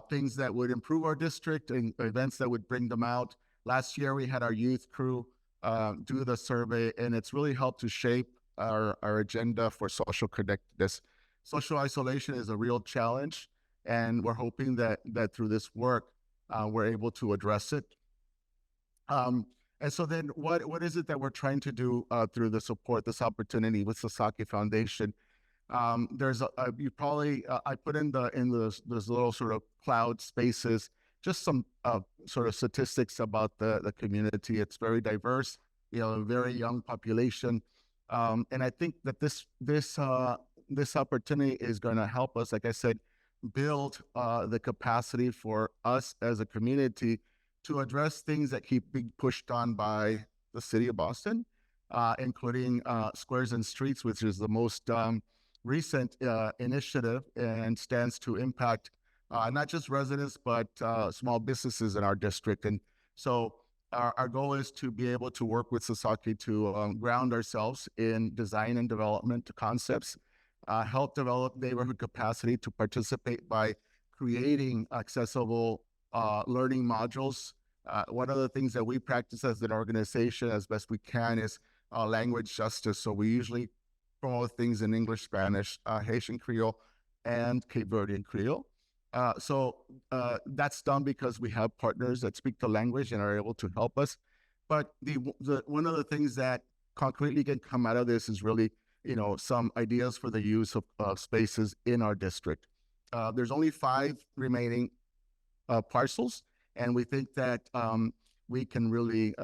things that would improve our district and events that would bring them out. Last year, we had our youth crew do the survey, and it's really helped to shape our agenda for social connectedness. Social isolation is a real challenge, and we're hoping that through this work, we're able to address it. And so then what is it that we're trying to do through the support, this opportunity with Sasaki Foundation? There's you probably, I put in those little sort of cloud spaces, just some sort of statistics about the community. It's very diverse, a very young population. And I think that this opportunity is going to help us, like I said, build the capacity for us as a community to address things that keep being pushed on by the city of Boston, including Squares and Streets, which is the most recent initiative and stands to impact not just residents, but small businesses in our district. And so our goal is to be able to work with Sasaki to ground ourselves in design and development concepts, help develop neighborhood capacity to participate by creating accessible learning modules. One of the things that we practice as an organization as best we can is language justice. So we usually promote things in English, Spanish, Haitian Creole, and Cape Verdean Creole. So that's done because we have partners that speak the language and are able to help us. But one of the things that concretely can come out of this is really, some ideas for the use of spaces in our district. There's only 5 remaining parcels, and we think that we can really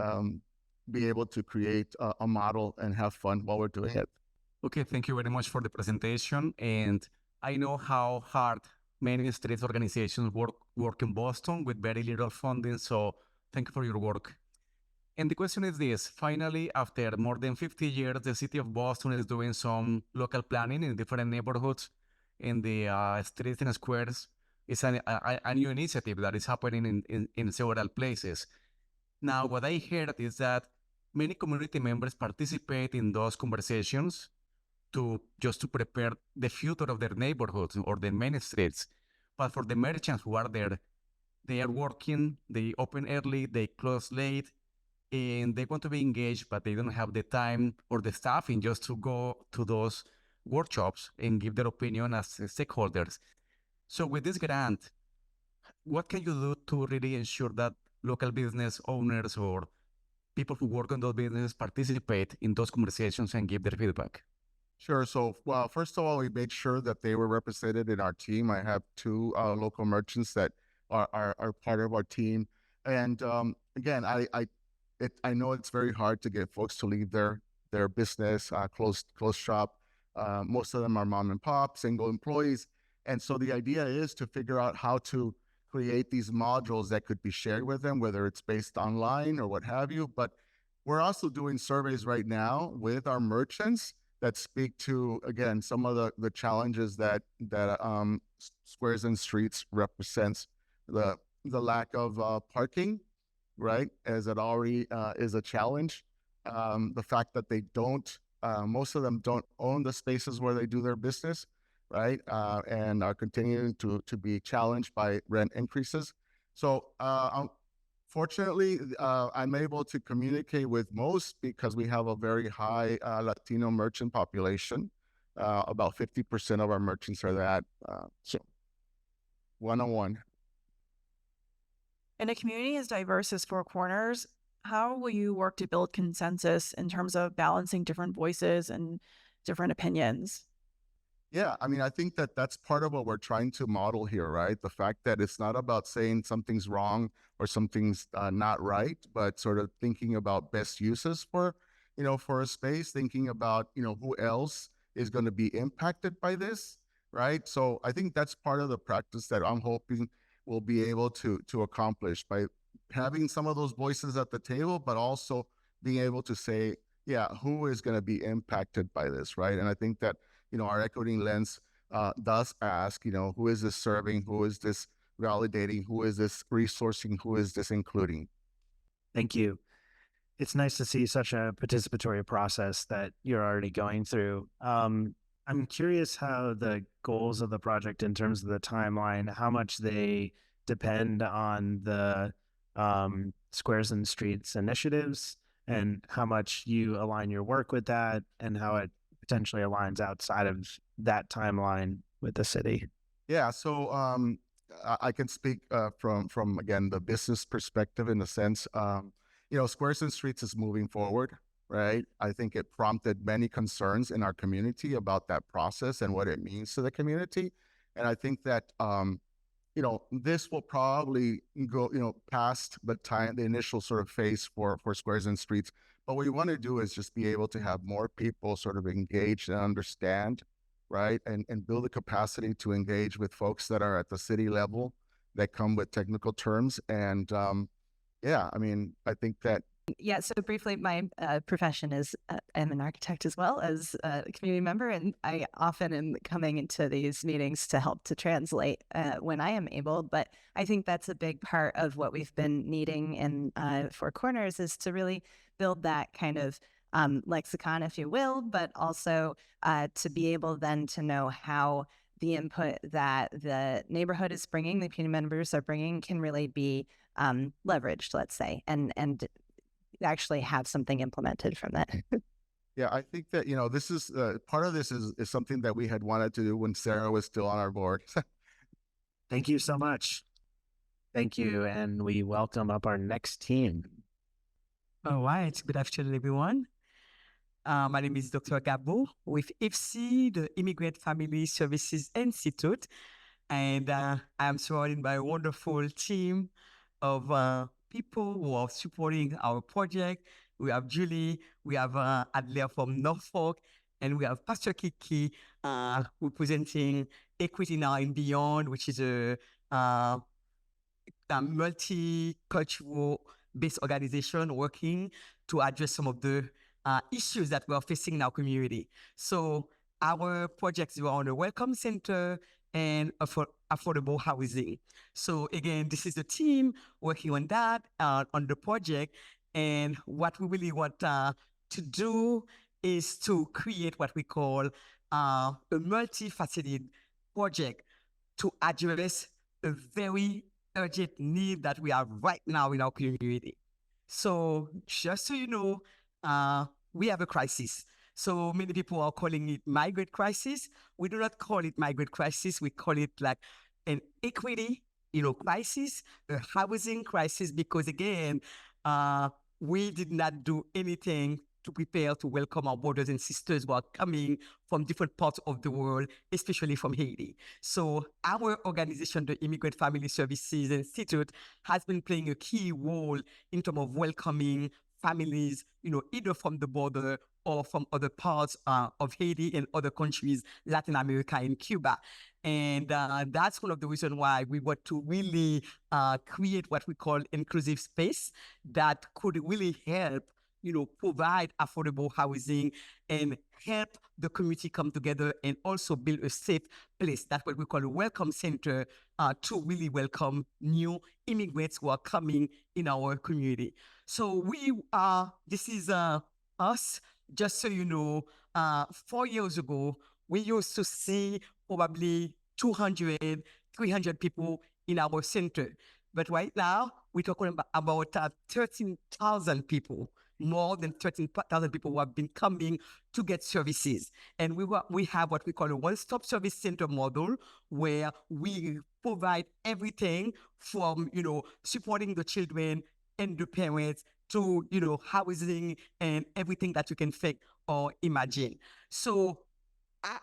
be able to create a model and have fun while we're doing it. Okay, thank you very much for the presentation. And I know how hard many street organizations work in Boston with very little funding, so thank you for your work. And the question is this: finally, after more than 50 years, the city of Boston is doing some local planning in different neighborhoods in the streets and squares. It's a new initiative that is happening in several places. Now, what I heard is that many community members participate in those conversations to prepare the future of their neighborhoods or the main streets. But for the merchants who are there, they are working, they open early, they close late, and they want to be engaged, but they don't have the time or the staffing just to go to those workshops and give their opinion as stakeholders. So with this grant, what can you do to really ensure that local business owners or people who work on those businesses participate in those conversations and give their feedback? Sure. So, well, first of all, we made sure that they were represented in our team. I have 2 local merchants that are part of our team. And again, I know it's very hard to get folks to leave their business, close shop. Most of them are mom and pop, single employees. And so the idea is to figure out how to create these modules that could be shared with them, whether it's based online or what have you. But we're also doing surveys right now with our merchants that speak to, again, some of the challenges that Squares and Streets represents. The lack of parking, right, as it already is a challenge. The fact that they don't, most of them don't own the spaces where they do their business, right, and are continuing to be challenged by rent increases. So fortunately, I'm able to communicate with most because we have a very high Latino merchant population. About 50% of our merchants are that. So one-on-one. In a community as diverse as Four Corners, how will you work to build consensus in terms of balancing different voices and different opinions? Yeah, I mean, I think that that's part of what we're trying to model here, right? The fact that it's not about saying something's wrong or something's not right, but sort of thinking about best uses for a space, thinking about, who else is going to be impacted by this, right? So I think that's part of the practice that I'm hoping we'll be able to accomplish by having some of those voices at the table, but also being able to say, yeah, who is going to be impacted by this, right? And I think that our equity lens does ask, who is this serving? Who is this validating? Who is this resourcing? Who is this including? Thank you. It's nice to see such a participatory process that you're already going through. I'm curious how the goals of the project in terms of the timeline, how much they depend on the Squares and Streets initiatives and how much you align your work with that and how it potentially aligns outside of that timeline with the city. Yeah, so I can speak from again the business perspective in the sense, Squares and Streets is moving forward, right? I think it prompted many concerns in our community about that process and what it means to the community, and I think that this will probably go past the initial sort of phase for Squares and Streets. But what we want to do is just be able to have more people sort of engaged and understand, right? And build the capacity to engage with folks that are at the city level that come with technical terms. And yeah, I mean, I think that. Yeah, so briefly, my profession is I'm an architect as well as a community member, and I often am coming into these meetings to help to translate when I am able. But I think that's a big part of what we've been needing in Four Corners is to really build that kind of lexicon, if you will, but also to be able then to know how the input that the neighborhood is bringing, the community members are bringing, can really be leveraged, let's say, and actually have something implemented from that. Yeah, I think that, this is part of this is something that we had wanted to do when Sarah was still on our board. Thank you so much. Thank you. And we welcome up our next team. All right. Good afternoon, everyone. My name is Dr. Gabo with IFSI, the Immigrant Family Services Institute. And I am surrounded by a wonderful team of people who are supporting our project. We have Julie, we have Adler from Norfolk, and we have Pastor Kiki representing Equity Now and Beyond, which is a multicultural based organization working to address some of the issues that we are facing in our community. So our projects are on the Welcome Center and affordable housing. So again, this is the team working on that, on the project. And what we really want to do is to create what we call a multifaceted project to address a very urgent need that we have right now in our community. So just so you know, we have a crisis. So many people are calling it migrant crisis. We do not call it migrant crisis. We call it like an equity, crisis, a housing crisis, because again, we did not do anything to prepare to welcome our brothers and sisters who are coming from different parts of the world, especially from Haiti. So our organization, the Immigrant Family Services Institute, has been playing a key role in terms of welcoming families, either from the border or from other parts of Haiti and other countries, Latin America and Cuba. And that's one of the reasons why we want to really create what we call inclusive space that could really help provide affordable housing and help the community come together and also build a safe place. That's what we call a welcome center to really welcome new immigrants who are coming in our community. So this is us, just so you know, 4 years ago, we used to see probably 200, 300 people in our center. But right now, we're talking about 13,000 people. More than 13,000 people who have been coming to get services. And we have what we call a one-stop service center model, where we provide everything from, supporting the children and the parents to, housing and everything that you can think or imagine. So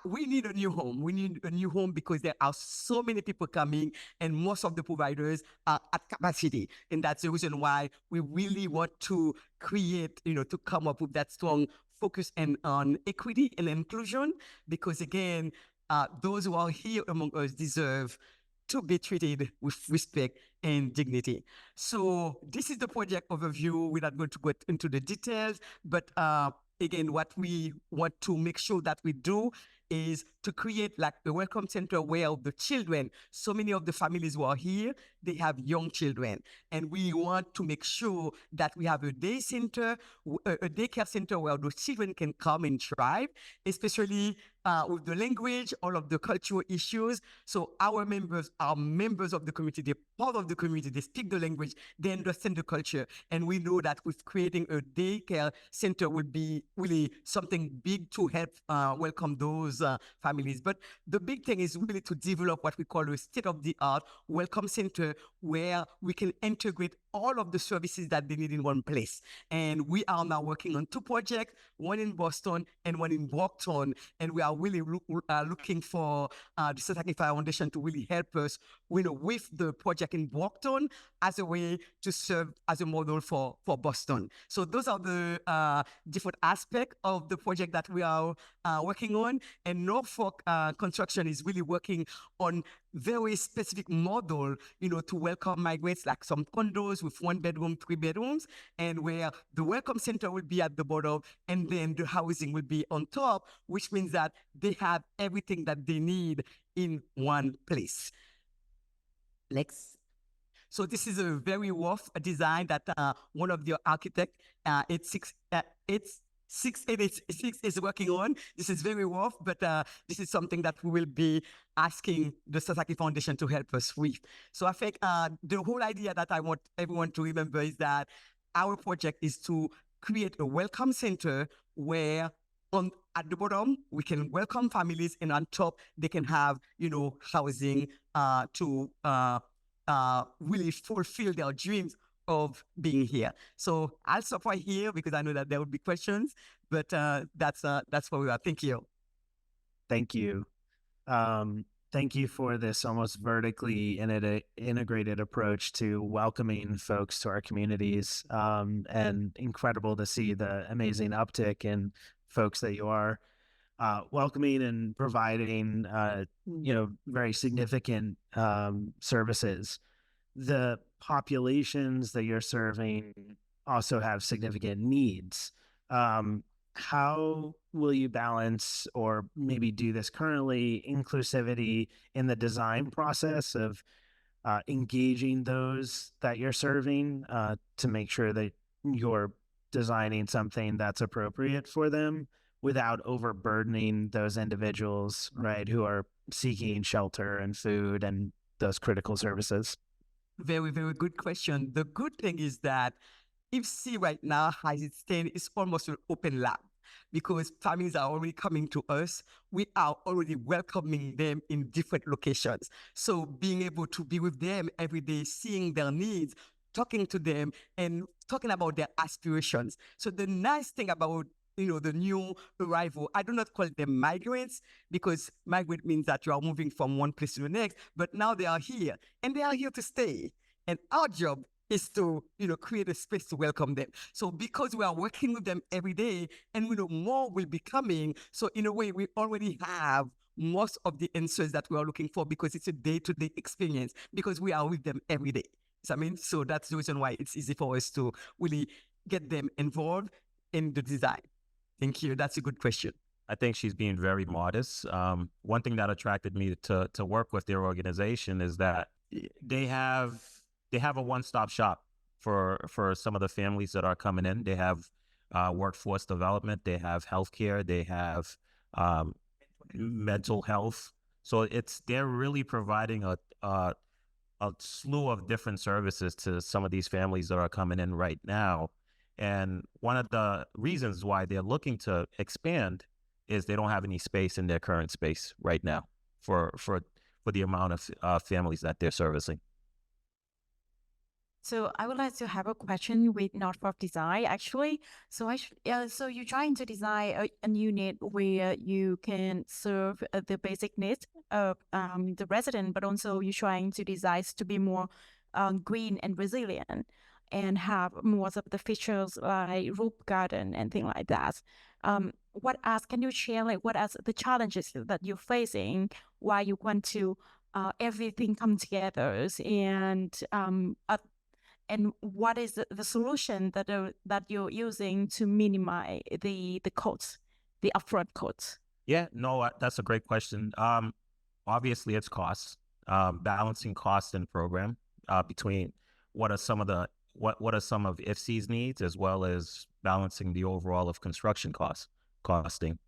we need a new home. We need a new home because there are so many people coming and most of the providers are at capacity. And that's the reason why we really want to create, to come up with that strong focus on equity and inclusion, because again, those who are here among us deserve to be treated with respect and dignity. So this is the project overview. We're not going to go into the details, but again, what we want to make sure that we do is to create like a welcome center where the children, so many of the families who are here, they have young children. And we want to make sure that we have a day center, a daycare center where those children can come and thrive, especially with the language, all of the cultural issues. So our members are members of the community, they're part of the community, they speak the language, they understand the culture. And we know that with creating a daycare center would be really something big to help welcome those families. But the big thing is really to develop what we call a state-of-the-art welcome center where we can integrate all of the services that they need in one place. And we are now working on 2 projects, one in Boston and one in Brockton. And we are really looking for the Sasaki Foundation to really help us with the project in Brockton as a way to serve as a model for Boston. So those are the different aspects of the project that we are working on. And Norfolk Construction is really working on very specific model, to welcome migrants, like some condos with 1 bedroom, 3 bedrooms, and where the welcome center will be at the bottom and then the housing will be on top, which means that they have everything that they need in one place. Next. So this is a very rough design that one of the architects, 686 is working on. This is very rough, but this is something that we will be asking the Sasaki Foundation to help us with. So I think the whole idea that I want everyone to remember is that our project is to create a welcome center where at the bottom we can welcome families, and on top they can have housing to really fulfill their dreams of being here. So I'll stop right here because I know that there will be questions, but that's where we are. Thank you. Thank you. Thank you for this almost vertically integrated approach to welcoming folks to our communities, and incredible to see the amazing uptick in folks that you are welcoming and providing, very significant services. The populations that you're serving also have significant needs. How will you balance, or maybe do this currently, inclusivity in the design process of engaging those that you're serving to make sure that you're designing something that's appropriate for them without overburdening those individuals, right, who are seeking shelter and food and those critical services? Very, very good question. The good thing is that IFC right now, as it stands, is almost an open lab because families are already coming to us. We are already welcoming them in different locations. So being able to be with them every day, seeing their needs, talking to them and talking about their aspirations. So the nice thing about the new arrival, I do not call them migrants because migrant means that you are moving from one place to the next, but now they are here and they are here to stay. And our job is to, create a space to welcome them. So because we are working with them every day and we know more will be coming, so in a way we already have most of the answers that we are looking for because it's a day-to-day experience because we are with them every day. So that's the reason why it's easy for us to really get them involved in the design. Thank you. That's a good question. I think she's being very modest. One thing that attracted me to work with their organization is that they have a one-stop shop for some of the families that are coming in. They have workforce development, they have healthcare, they have mental health. So they're really providing a slew of different services to some of these families that are coming in right now. And one of the reasons why they're looking to expand is they don't have any space in their current space right now for the amount of families that they're servicing. So I would like to have a question with Norfolk Design, actually. So so you're trying to design a unit where you can serve the basic needs of the resident, but also you're trying to design to be more green and resilient and have more of the features like roof garden and things like that. What else can you share? Like, what are the challenges that you're facing while you want to everything come together, and what is the solution that you're using to minimize the costs, the upfront costs? Yeah, no, that's a great question. Obviously, it's costs, balancing cost and program between what are some of IFC's needs, as well as balancing the overall of construction costing.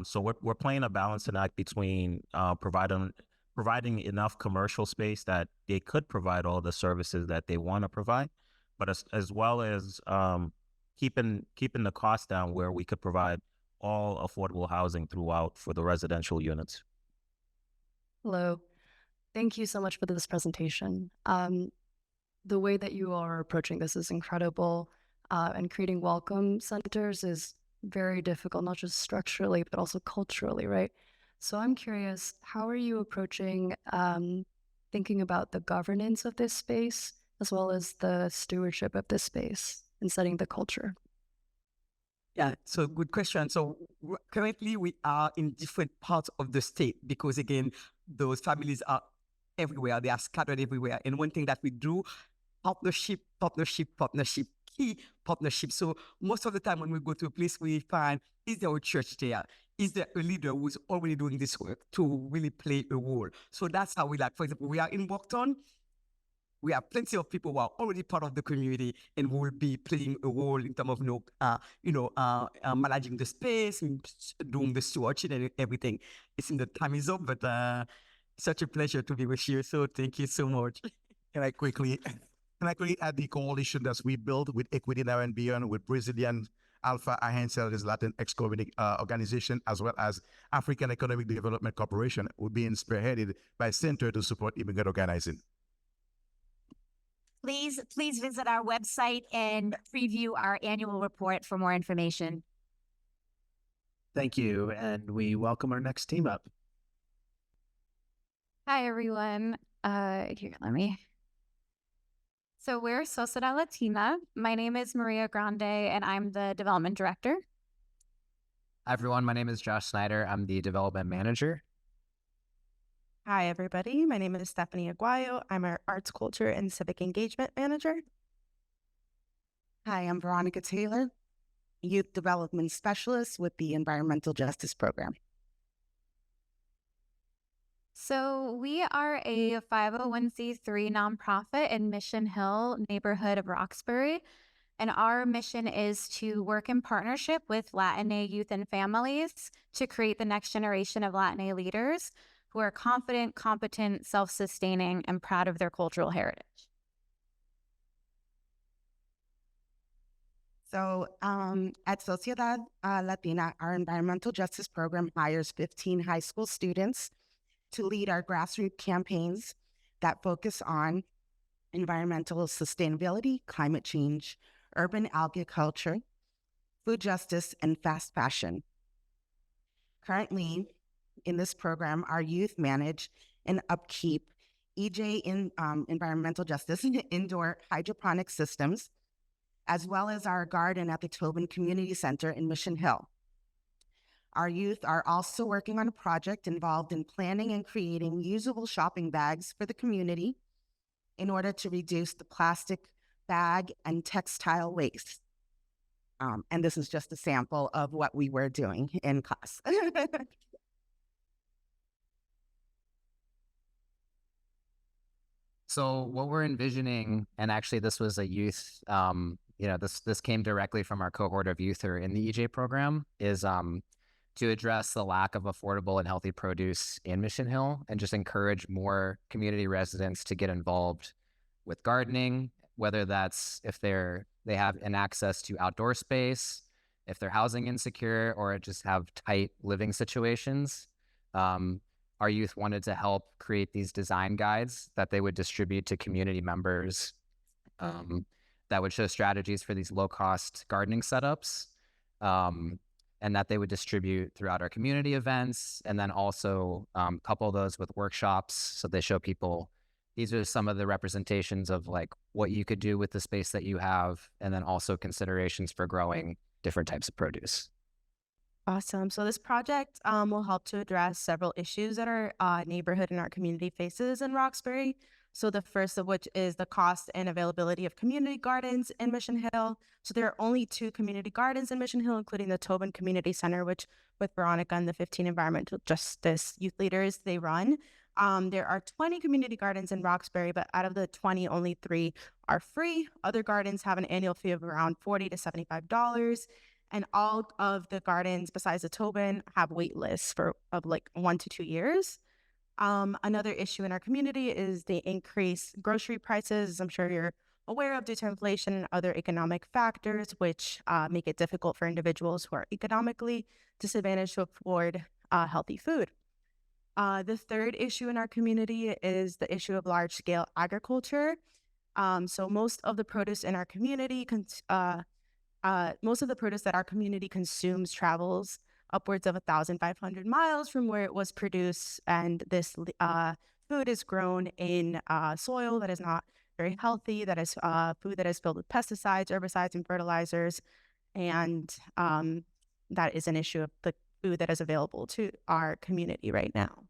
So we're playing a balancing act between providing enough commercial space that they could provide all the services that they want to provide, but as well as keeping the cost down where we could provide all affordable housing throughout for the residential units. Hello. Thank you so much for this presentation. the way that you are approaching this is incredible. And creating welcome centers is very difficult, not just structurally, but also culturally, right? So I'm curious, how are you approaching thinking about the governance of this space as well as the stewardship of this space and setting the culture? Yeah, so good question. So currently we are in different parts of the state because again, those families are everywhere. They are scattered everywhere. And one thing that we do, partnership, key partnership. So most of the time when we go to a place, we find, is there a church there? Is there a leader who's already doing this work to really play a role? So that's how we like, for example, we are in Walkton. We have plenty of people who are already part of the community and will be playing a role in terms of, managing the space, and doing the stewardship and everything. It's in the time is up, but such a pleasure to be with you. So thank you so much. Can I quickly add the coalition that we built with Equity Now and Beyond, with Brazilian Alpha Agencia, this Latin ex-community organization, as well as African Economic Development Corporation, will be spearheaded by Center to Support Immigrant Organizing. Please visit our website and preview our annual report for more information. Thank you. And we welcome our next team up. Hi, everyone. Here, let me. So we're Sociedad Latina. My name is Maria Grande, and I'm the development director. Hi, everyone. My name is Josh Snyder. I'm the development manager. Hi, everybody. My name is Stephanie Aguayo. I'm our Arts, Culture, and Civic Engagement Manager. Hi, I'm Veronica Taylor, Youth Development Specialist with the Environmental Justice Program. So we are a 501c3 nonprofit in Mission Hill, neighborhood of Roxbury. And our mission is to work in partnership with Latina youth and families to create the next generation of Latina leaders who are confident, competent, self-sustaining, and proud of their cultural heritage. So at Sociedad Latina, our environmental justice program hires 15 high school students to lead our grassroots campaigns that focus on environmental sustainability, climate change, urban agriculture, food justice, and fast fashion. Currently, in this program, our youth manage and upkeep EJ in environmental justice indoor hydroponic systems, as well as our garden at the Tobin Community Center in Mission Hill. Our youth are also working on a project involved in planning and creating usable shopping bags for the community in order to reduce the plastic bag and textile waste. And this is just a sample of what we were doing in class. So what we're envisioning, and actually this was a youth, this came directly from our cohort of youth who are in the EJ program, is to address the lack of affordable and healthy produce in Mission Hill and just encourage more community residents to get involved with gardening, whether that's if they have an access to outdoor space, if they're housing insecure, or just have tight living situations. Our youth wanted to help create these design guides that they would distribute to community members that would show strategies for these low-cost gardening setups, and that they would distribute throughout our community events, and then also couple those with workshops. So they show people, these are some of the representations of like what you could do with the space that you have, and then also considerations for growing different types of produce. Awesome. So this project will help to address several issues that our neighborhood and our community faces in Roxbury. So the first of which is the cost and availability of community gardens in Mission Hill. So there are only 2 community gardens in Mission Hill, including the Tobin Community Center, which with Veronica and the 15 environmental justice youth leaders they run. There are 20 community gardens in Roxbury, but out of the 20, only 3 are free. Other gardens have an annual fee of around $40 to $75. And all of the gardens besides the Tobin have wait lists of like 1 to 2 years. Another issue in our community is the increased grocery prices. I'm sure you're aware of due to inflation and other economic factors, which make it difficult for individuals who are economically disadvantaged to afford healthy food. The third issue in our community is the issue of large-scale agriculture. So most of the produce in our community, most of the produce that our community consumes travels upwards of 1,500 miles from where it was produced, and this food is grown in soil that is not very healthy, that is food that is filled with pesticides, herbicides, and fertilizers, and that is an issue of the food that is available to our community right now.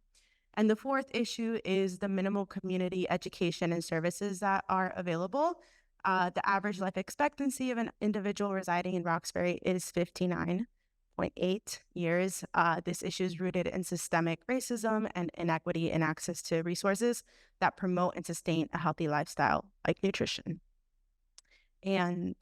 And the fourth issue is the minimal community education and services that are available. The average life expectancy of an individual residing in Roxbury is 59.8 years. This issue is rooted in systemic racism and inequity in access to resources that promote and sustain a healthy lifestyle, like nutrition. And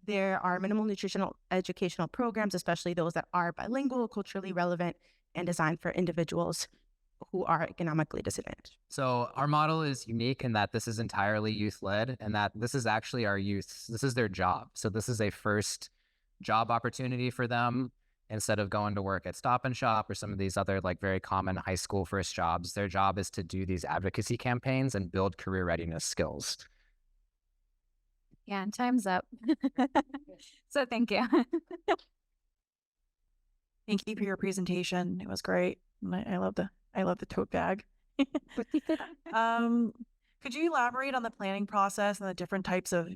there are minimal nutritional educational programs, especially those that are bilingual, culturally relevant, and designed for individuals who are economically disadvantaged. So our model is unique in that this is entirely youth-led, and that this is actually our youth. This is their job. So this is a first job opportunity for them. Instead of going to work at Stop and Shop or some of these other like very common high school first jobs, their job is to do these advocacy campaigns and build career readiness skills. Yeah, time's up. So thank you. Thank you for your presentation. It was great. I love the tote bag. Could you elaborate on the planning process and the different types of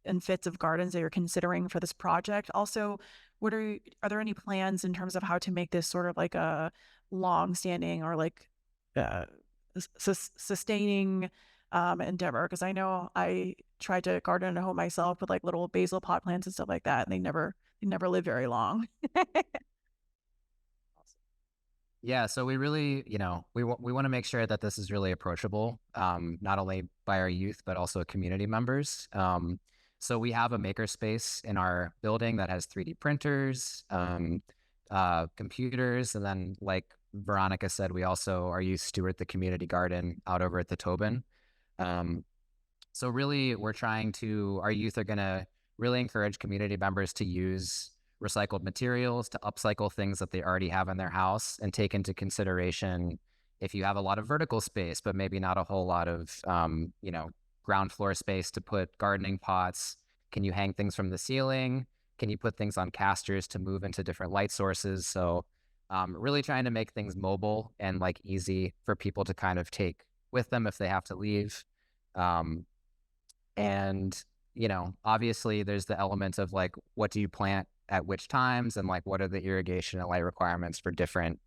and fits of gardens that you're considering for this project? Also, are there any plans in terms of how to make this sort of like a long-standing or like sustaining endeavor? Because I know I tried to garden at home myself with like little basil pot plants and stuff like that, and they never live very long. Yeah, so we really, we want to make sure that this is really approachable, not only by our youth, but also community members. So we have a makerspace in our building that has 3D printers, computers, and then like Veronica said, we also our youth steward the community garden out over at the Tobin. So really, our youth are going to really encourage community members to use recycled materials, to upcycle things that they already have in their house, and take into consideration if you have a lot of vertical space, but maybe not a whole lot of, ground floor space to put gardening pots. Can you hang things from the ceiling? Can you put things on casters to move into different light sources? So really trying to make things mobile and like easy for people to kind of take with them if they have to leave. And, obviously there's the element of like, what do you plant at which times, and like, what are the irrigation and light requirements for different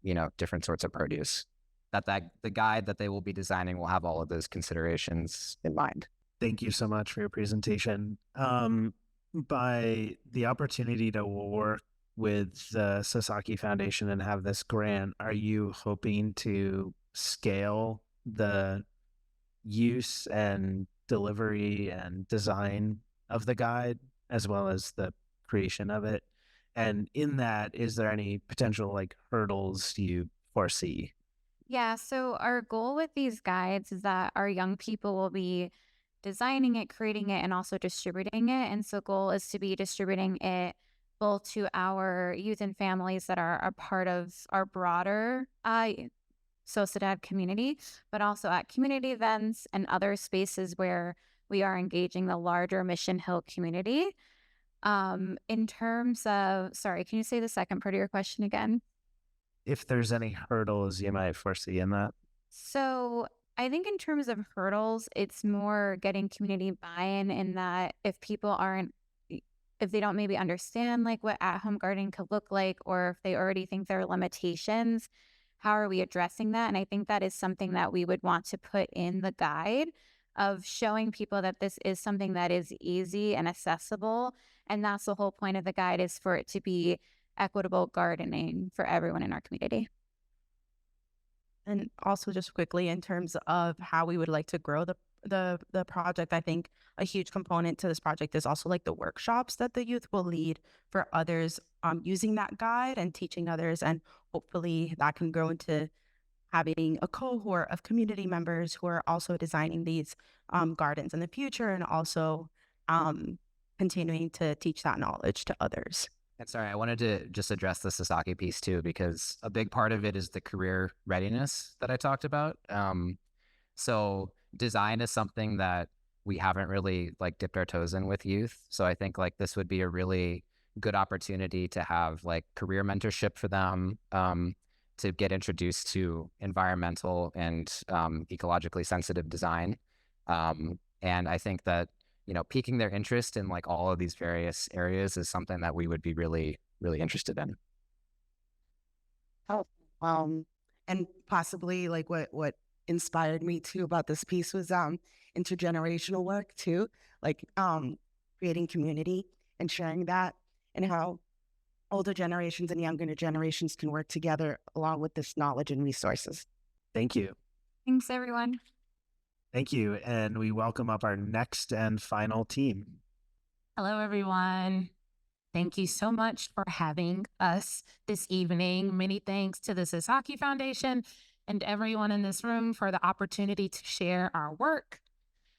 sorts of produce? The guide that they will be designing will have all of those considerations in mind. Thank you so much for your presentation. By the opportunity to work with the Sasaki Foundation and have this grant, are you hoping to scale the use and delivery and design of the guide, as well as the creation of it? And in that, is there any potential like hurdles you foresee? Yeah, so our goal with these guides is that our young people will be designing it, creating it, and also distributing it. And so goal is to be distributing it both to our youth and families that are a part of our broader Sociedad community, but also at community events and other spaces where we are engaging the larger Mission Hill community. In terms of, sorry, can you say the second part of your question again? If there's any hurdles you might foresee in that. So I think in terms of hurdles, it's more getting community buy-in, in that if they don't maybe understand like what at-home gardening could look like, or if they already think there are limitations, how are we addressing that? And I think that is something that we would want to put in the guide, of showing people that this is something that is easy and accessible. And that's the whole point of the guide, is for it to be equitable gardening for everyone in our community. And also just quickly, in terms of how we would like to grow the project, I think a huge component to this project is also like the workshops that the youth will lead for others using that guide and teaching others. And hopefully that can grow into having a cohort of community members who are also designing these gardens in the future, and also continuing to teach that knowledge to others. And sorry, I wanted to just address the Sasaki piece too, because a big part of it is the career readiness that I talked about. So design is something that we haven't really like dipped our toes in with youth. So I think like this would be a really good opportunity to have like career mentorship for them, to get introduced to environmental and ecologically sensitive design. And I think that, you know, piquing their interest in like all of these various areas is something that we would be really, really interested in. Oh, and possibly like what inspired me too about this piece was intergenerational work too, like creating community and sharing that, and how older generations and younger generations can work together along with this knowledge and resources. Thank you. Thanks, everyone. Thank you. And we welcome up our next and final team. Hello, everyone. Thank you so much for having us this evening. Many thanks to the Sasaki Foundation and everyone in this room for the opportunity to share our work.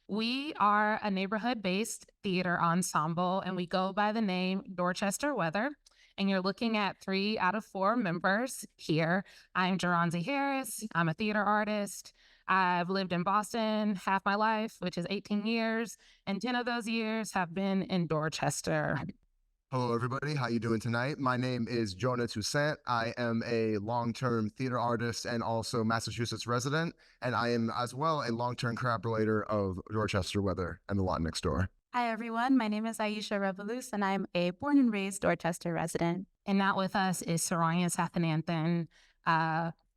We are a neighborhood-based theater ensemble, and we go by the name Dorchester Weather. And you're looking at 3 out of 4 members here. I'm Geronzi Harris. I'm a theater artist. I've lived in Boston half my life, which is 18 years, and 10 of those years have been in Dorchester. Hello, everybody. How you doing tonight? My name is Jonah Toussaint. I am a long-term theater artist and also Massachusetts resident, and I am as well a long-term collaborator of Dorchester Weather and The Lot Next Door. Hi, everyone. My name is Aisha Revolus, and I'm a born and raised Dorchester resident. And now with us is Saranya Sathananthan,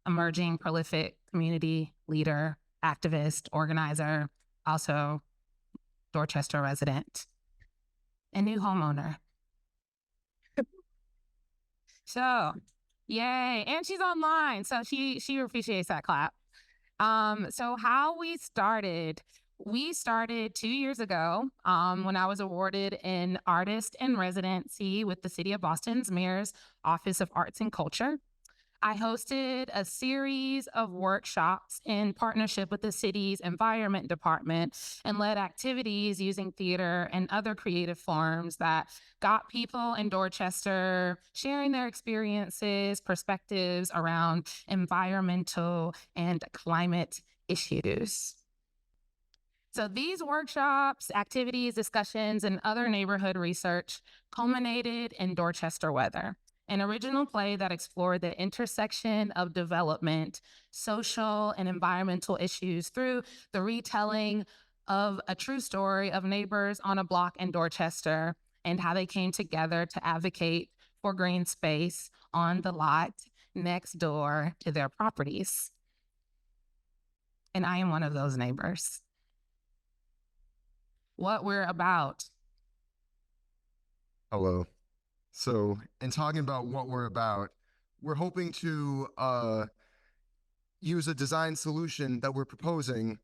emerging prolific community leader, activist, organizer, also Dorchester resident, and new homeowner. So, yay. And she's online, so she appreciates that clap. So how we started 2 years ago when I was awarded an artist in residency with the City of Boston's Mayor's Office of Arts and Culture. I hosted a series of workshops in partnership with the city's environment department and led activities using theater and other creative forms that got people in Dorchester sharing their experiences, perspectives around environmental and climate issues. So these workshops, activities, discussions, and other neighborhood research culminated in Dorchester Weather, an original play that explored the intersection of development, social, and environmental issues through the retelling of a true story of neighbors on a block in Dorchester and how they came together to advocate for green space on the lot next door to their properties. And I am one of those neighbors. What we're about. Hello. So, in talking about what we're about, we're hoping to use a design solution that we're proposing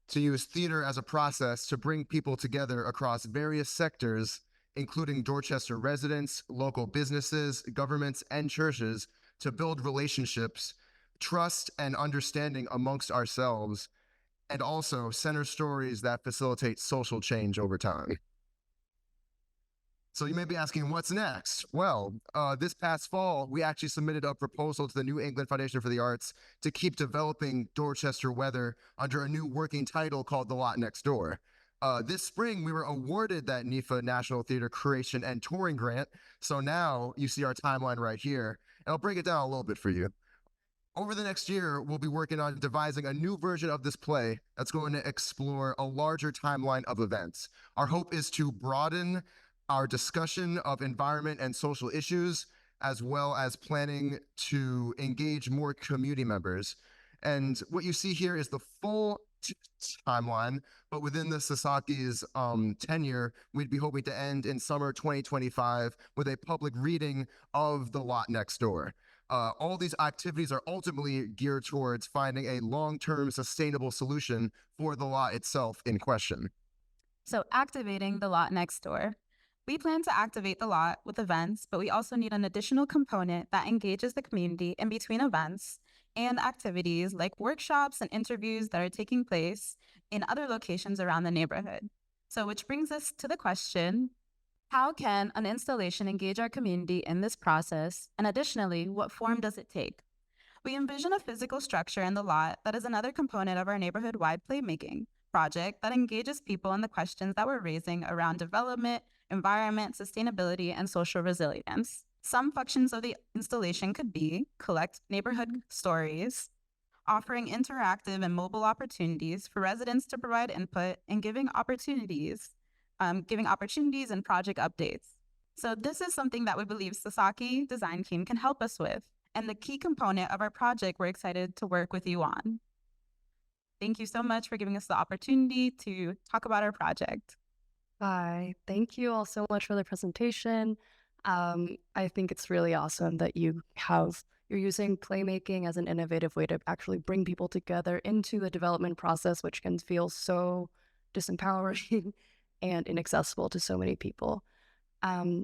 to use theater as a process to bring people together across various sectors, including Dorchester residents, local businesses, governments, and churches, to build relationships, trust, and understanding amongst ourselves, and also center stories that facilitate social change over time. So you may be asking, what's next? Well, this past fall, we actually submitted a proposal to the New England Foundation for the Arts to keep developing Dorchester Weather under a new working title called The Lot Next Door. This spring, we were awarded that NEFA National Theater Creation and Touring Grant. So now you see our timeline right here, and I'll break it down a little bit for you. Over the next year, we'll be working on devising a new version of this play that's going to explore a larger timeline of events. Our hope is to broaden our discussion of environment and social issues, as well as planning to engage more community members. And what you see here is the full timeline, but within the Sasaki's tenure, we'd be hoping to end in summer 2025 with a public reading of The Lot Next Door. All these activities are ultimately geared towards finding a long-term sustainable solution for the lot itself in question. So activating the lot next door. We plan to activate the lot with events, but we also need an additional component that engages the community in between events and activities like workshops and interviews that are taking place in other locations around the neighborhood. So which brings us to the question, how can an installation engage our community in this process? And additionally, what form does it take? We envision a physical structure in the lot that is another component of our neighborhood-wide playmaking project that engages people in the questions that we're raising around development, environment, sustainability, and social resilience. Some functions of the installation could be collect neighborhood stories, offering interactive and mobile opportunities for residents to provide input, and giving opportunities and project updates. So this is something that we believe Sasaki design team can help us with, and the key component of our project we're excited to work with you on. Thank you so much for giving us the opportunity to talk about our project. Hi, thank you all so much for the presentation. I think it's really awesome that you're using playmaking as an innovative way to actually bring people together into the development process, which can feel so disempowering and inaccessible to so many people. I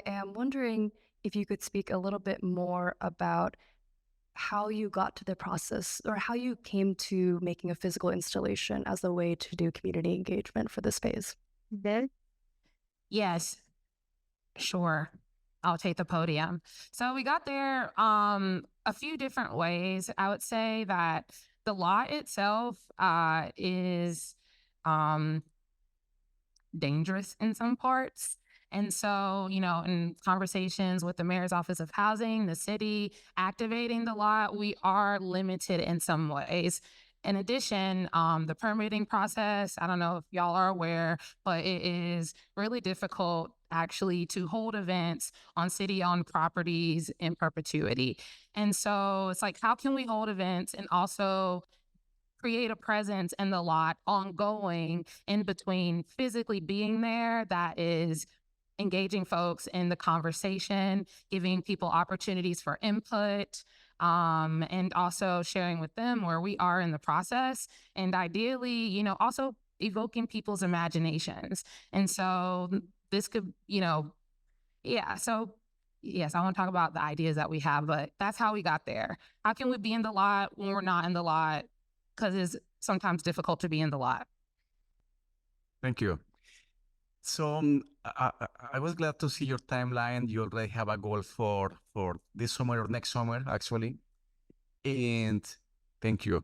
am wondering if you could speak a little bit more about how you got to the process or how you came to making a physical installation as a way to do community engagement for the space. Yes, sure. I'll take the podium. So we got there a few different ways. I would say that the lot itself is dangerous in some parts. And so, in conversations with the mayor's office of housing, the city activating the lot, we are limited in some ways. In addition, the permitting process, I don't know if y'all are aware, but it is really difficult actually to hold events on city-owned properties in perpetuity. And so it's like, how can we hold events and also create a presence in the lot ongoing in between physically being there that is engaging folks in the conversation, giving people opportunities for input, and also sharing with them where we are in the process. And ideally, also evoking people's imaginations. And so this could, yeah. So yes, I want to talk about the ideas that we have, but that's how we got there. How can we be in the lot when we're not in the lot? Because it's sometimes difficult to be in the lot. Thank you. So I was glad to see your timeline. You already have a goal for this summer or next summer, actually. And thank you.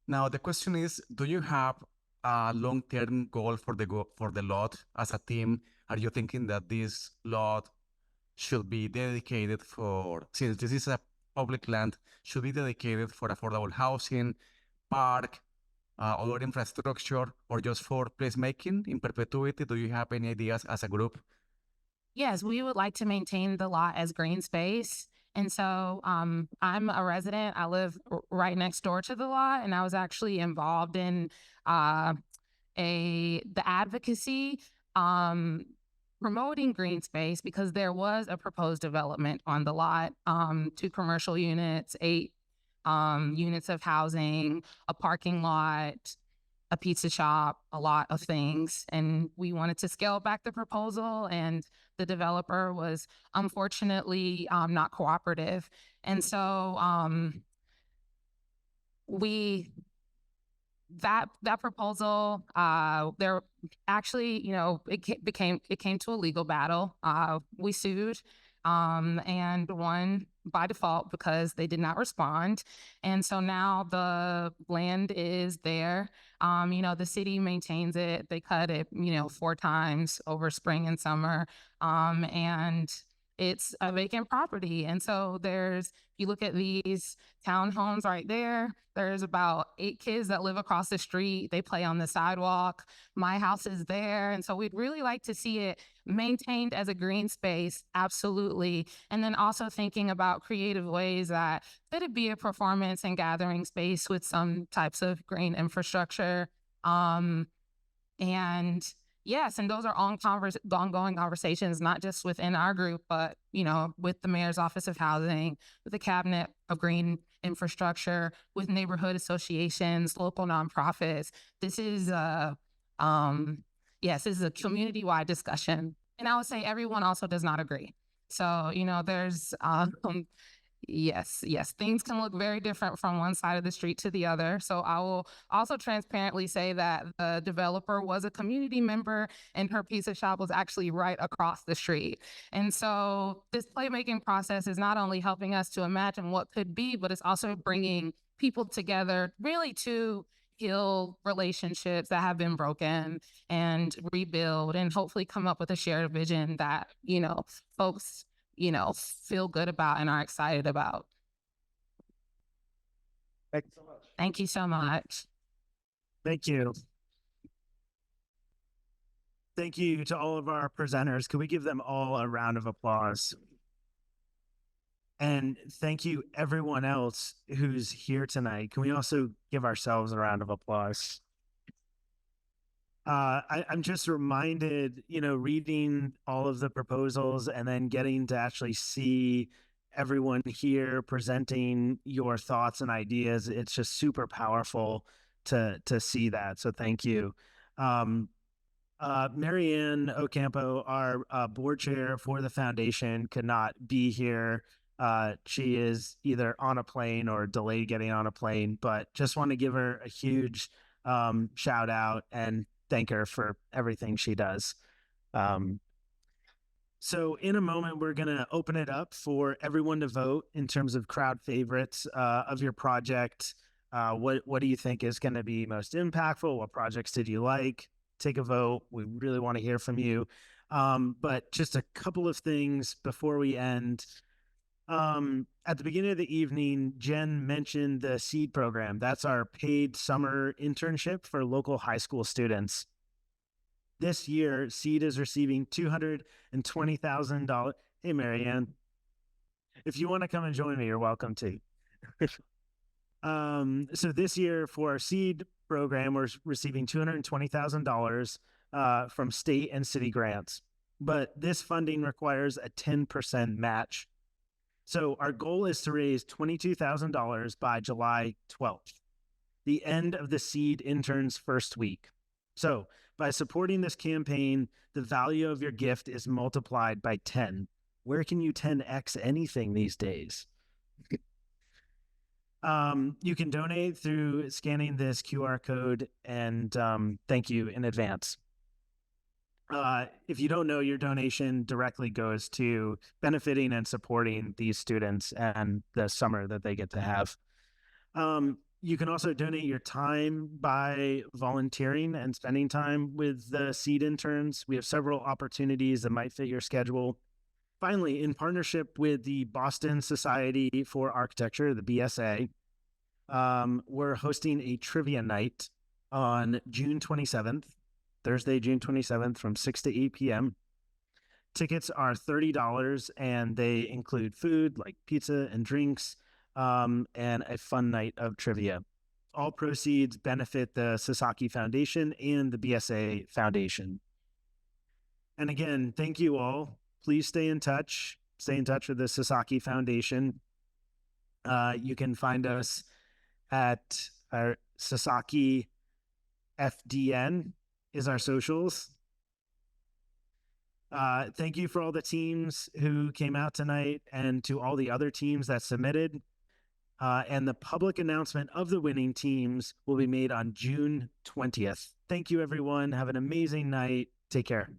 Now the question is, do you have a long-term goal for the lot as a team? Are you thinking that this lot should be dedicated since this is a public land, should be dedicated for affordable housing, park, other infrastructure, or just for placemaking in perpetuity? Do you have any ideas as a group? Yes, we would like to maintain the lot as green space. And so I'm a resident. I live right next door to the lot, and I was actually involved in the advocacy promoting green space because there was a proposed development on the lot, 2 commercial units, 8 units of housing, a parking lot, a pizza shop, a lot of things. And we wanted to scale back the proposal, and the developer was unfortunately not cooperative. And so that proposal, there actually, it came to a legal battle. We sued and won by default because they did not respond. And so now the land is there. The city maintains it. They cut it, 4 times over spring and summer. And it's a vacant property. And so you look at these townhomes right there, there's about 8 kids that live across the street. They play on the sidewalk. My house is there. And so we'd really like to see it maintained as a green space. Absolutely. And then also thinking about creative ways that it'd be a performance and gathering space with some types of green infrastructure. And yes, and those are ongoing conversations, not just within our group, but, with the mayor's office of housing, with the cabinet of green infrastructure, with neighborhood associations, local nonprofits. This is this is a community-wide discussion. And I would say everyone also does not agree. So, there's Yes, yes. Things can look very different from one side of the street to the other. So I will also transparently say that the developer was a community member and her pizza shop was actually right across the street. And so this playmaking process is not only helping us to imagine what could be, but it's also bringing people together really to heal relationships that have been broken and rebuild and hopefully come up with a shared vision that, folks feel good about and are excited about. Thank you so much. Thank you so much. Thank you. Thank you to all of our presenters. Can we give them all a round of applause? And thank you everyone else who's here tonight. Can we also give ourselves a round of applause? I'm just reminded, reading all of the proposals and then getting to actually see everyone here presenting your thoughts and ideas. It's just super powerful to see that. So thank you. Marianne Ocampo, our board chair for the foundation, could not be here. She is either on a plane or delayed getting on a plane, but just want to give her a huge shout out and thank her for everything she does. So in a moment, we're going to open it up for everyone to vote in terms of crowd favorites of your project. What do you think is going to be most impactful? What projects did you like? Take a vote. We really want to hear from you. But just a couple of things before we end. At the beginning of the evening, Jen mentioned the SEED program. That's our paid summer internship for local high school students. This year, SEED is receiving $220,000. Hey, Marianne, if you want to come and join me, you're welcome to. So this year for our SEED program, we're receiving $220,000 from state and city grants. But this funding requires a 10% match. So our goal is to raise $22,000 by July 12th, the end of the SEED intern's first week. So by supporting this campaign, the value of your gift is multiplied by 10. Where can you 10x anything these days? You can donate through scanning this QR code, and thank you in advance. If you don't know, your donation directly goes to benefiting and supporting these students and the summer that they get to have. You can also donate your time by volunteering and spending time with the SEED interns. We have several opportunities that might fit your schedule. Finally, in partnership with the Boston Society for Architecture, the BSA, we're hosting a trivia night on June 27th, Thursday, June 27th from 6 to 8 p.m. Tickets are $30 and they include food like pizza and drinks and a fun night of trivia. All proceeds benefit the Sasaki Foundation and the BSA Foundation. And again, thank you all. Please stay in touch. Stay in touch with the Sasaki Foundation. You can find us at our Sasaki FDN is our socials. Thank you for all the teams who came out tonight and to all the other teams that submitted. And the public announcement of the winning teams will be made on June 20th. Thank you, everyone. Have an amazing night. Take care.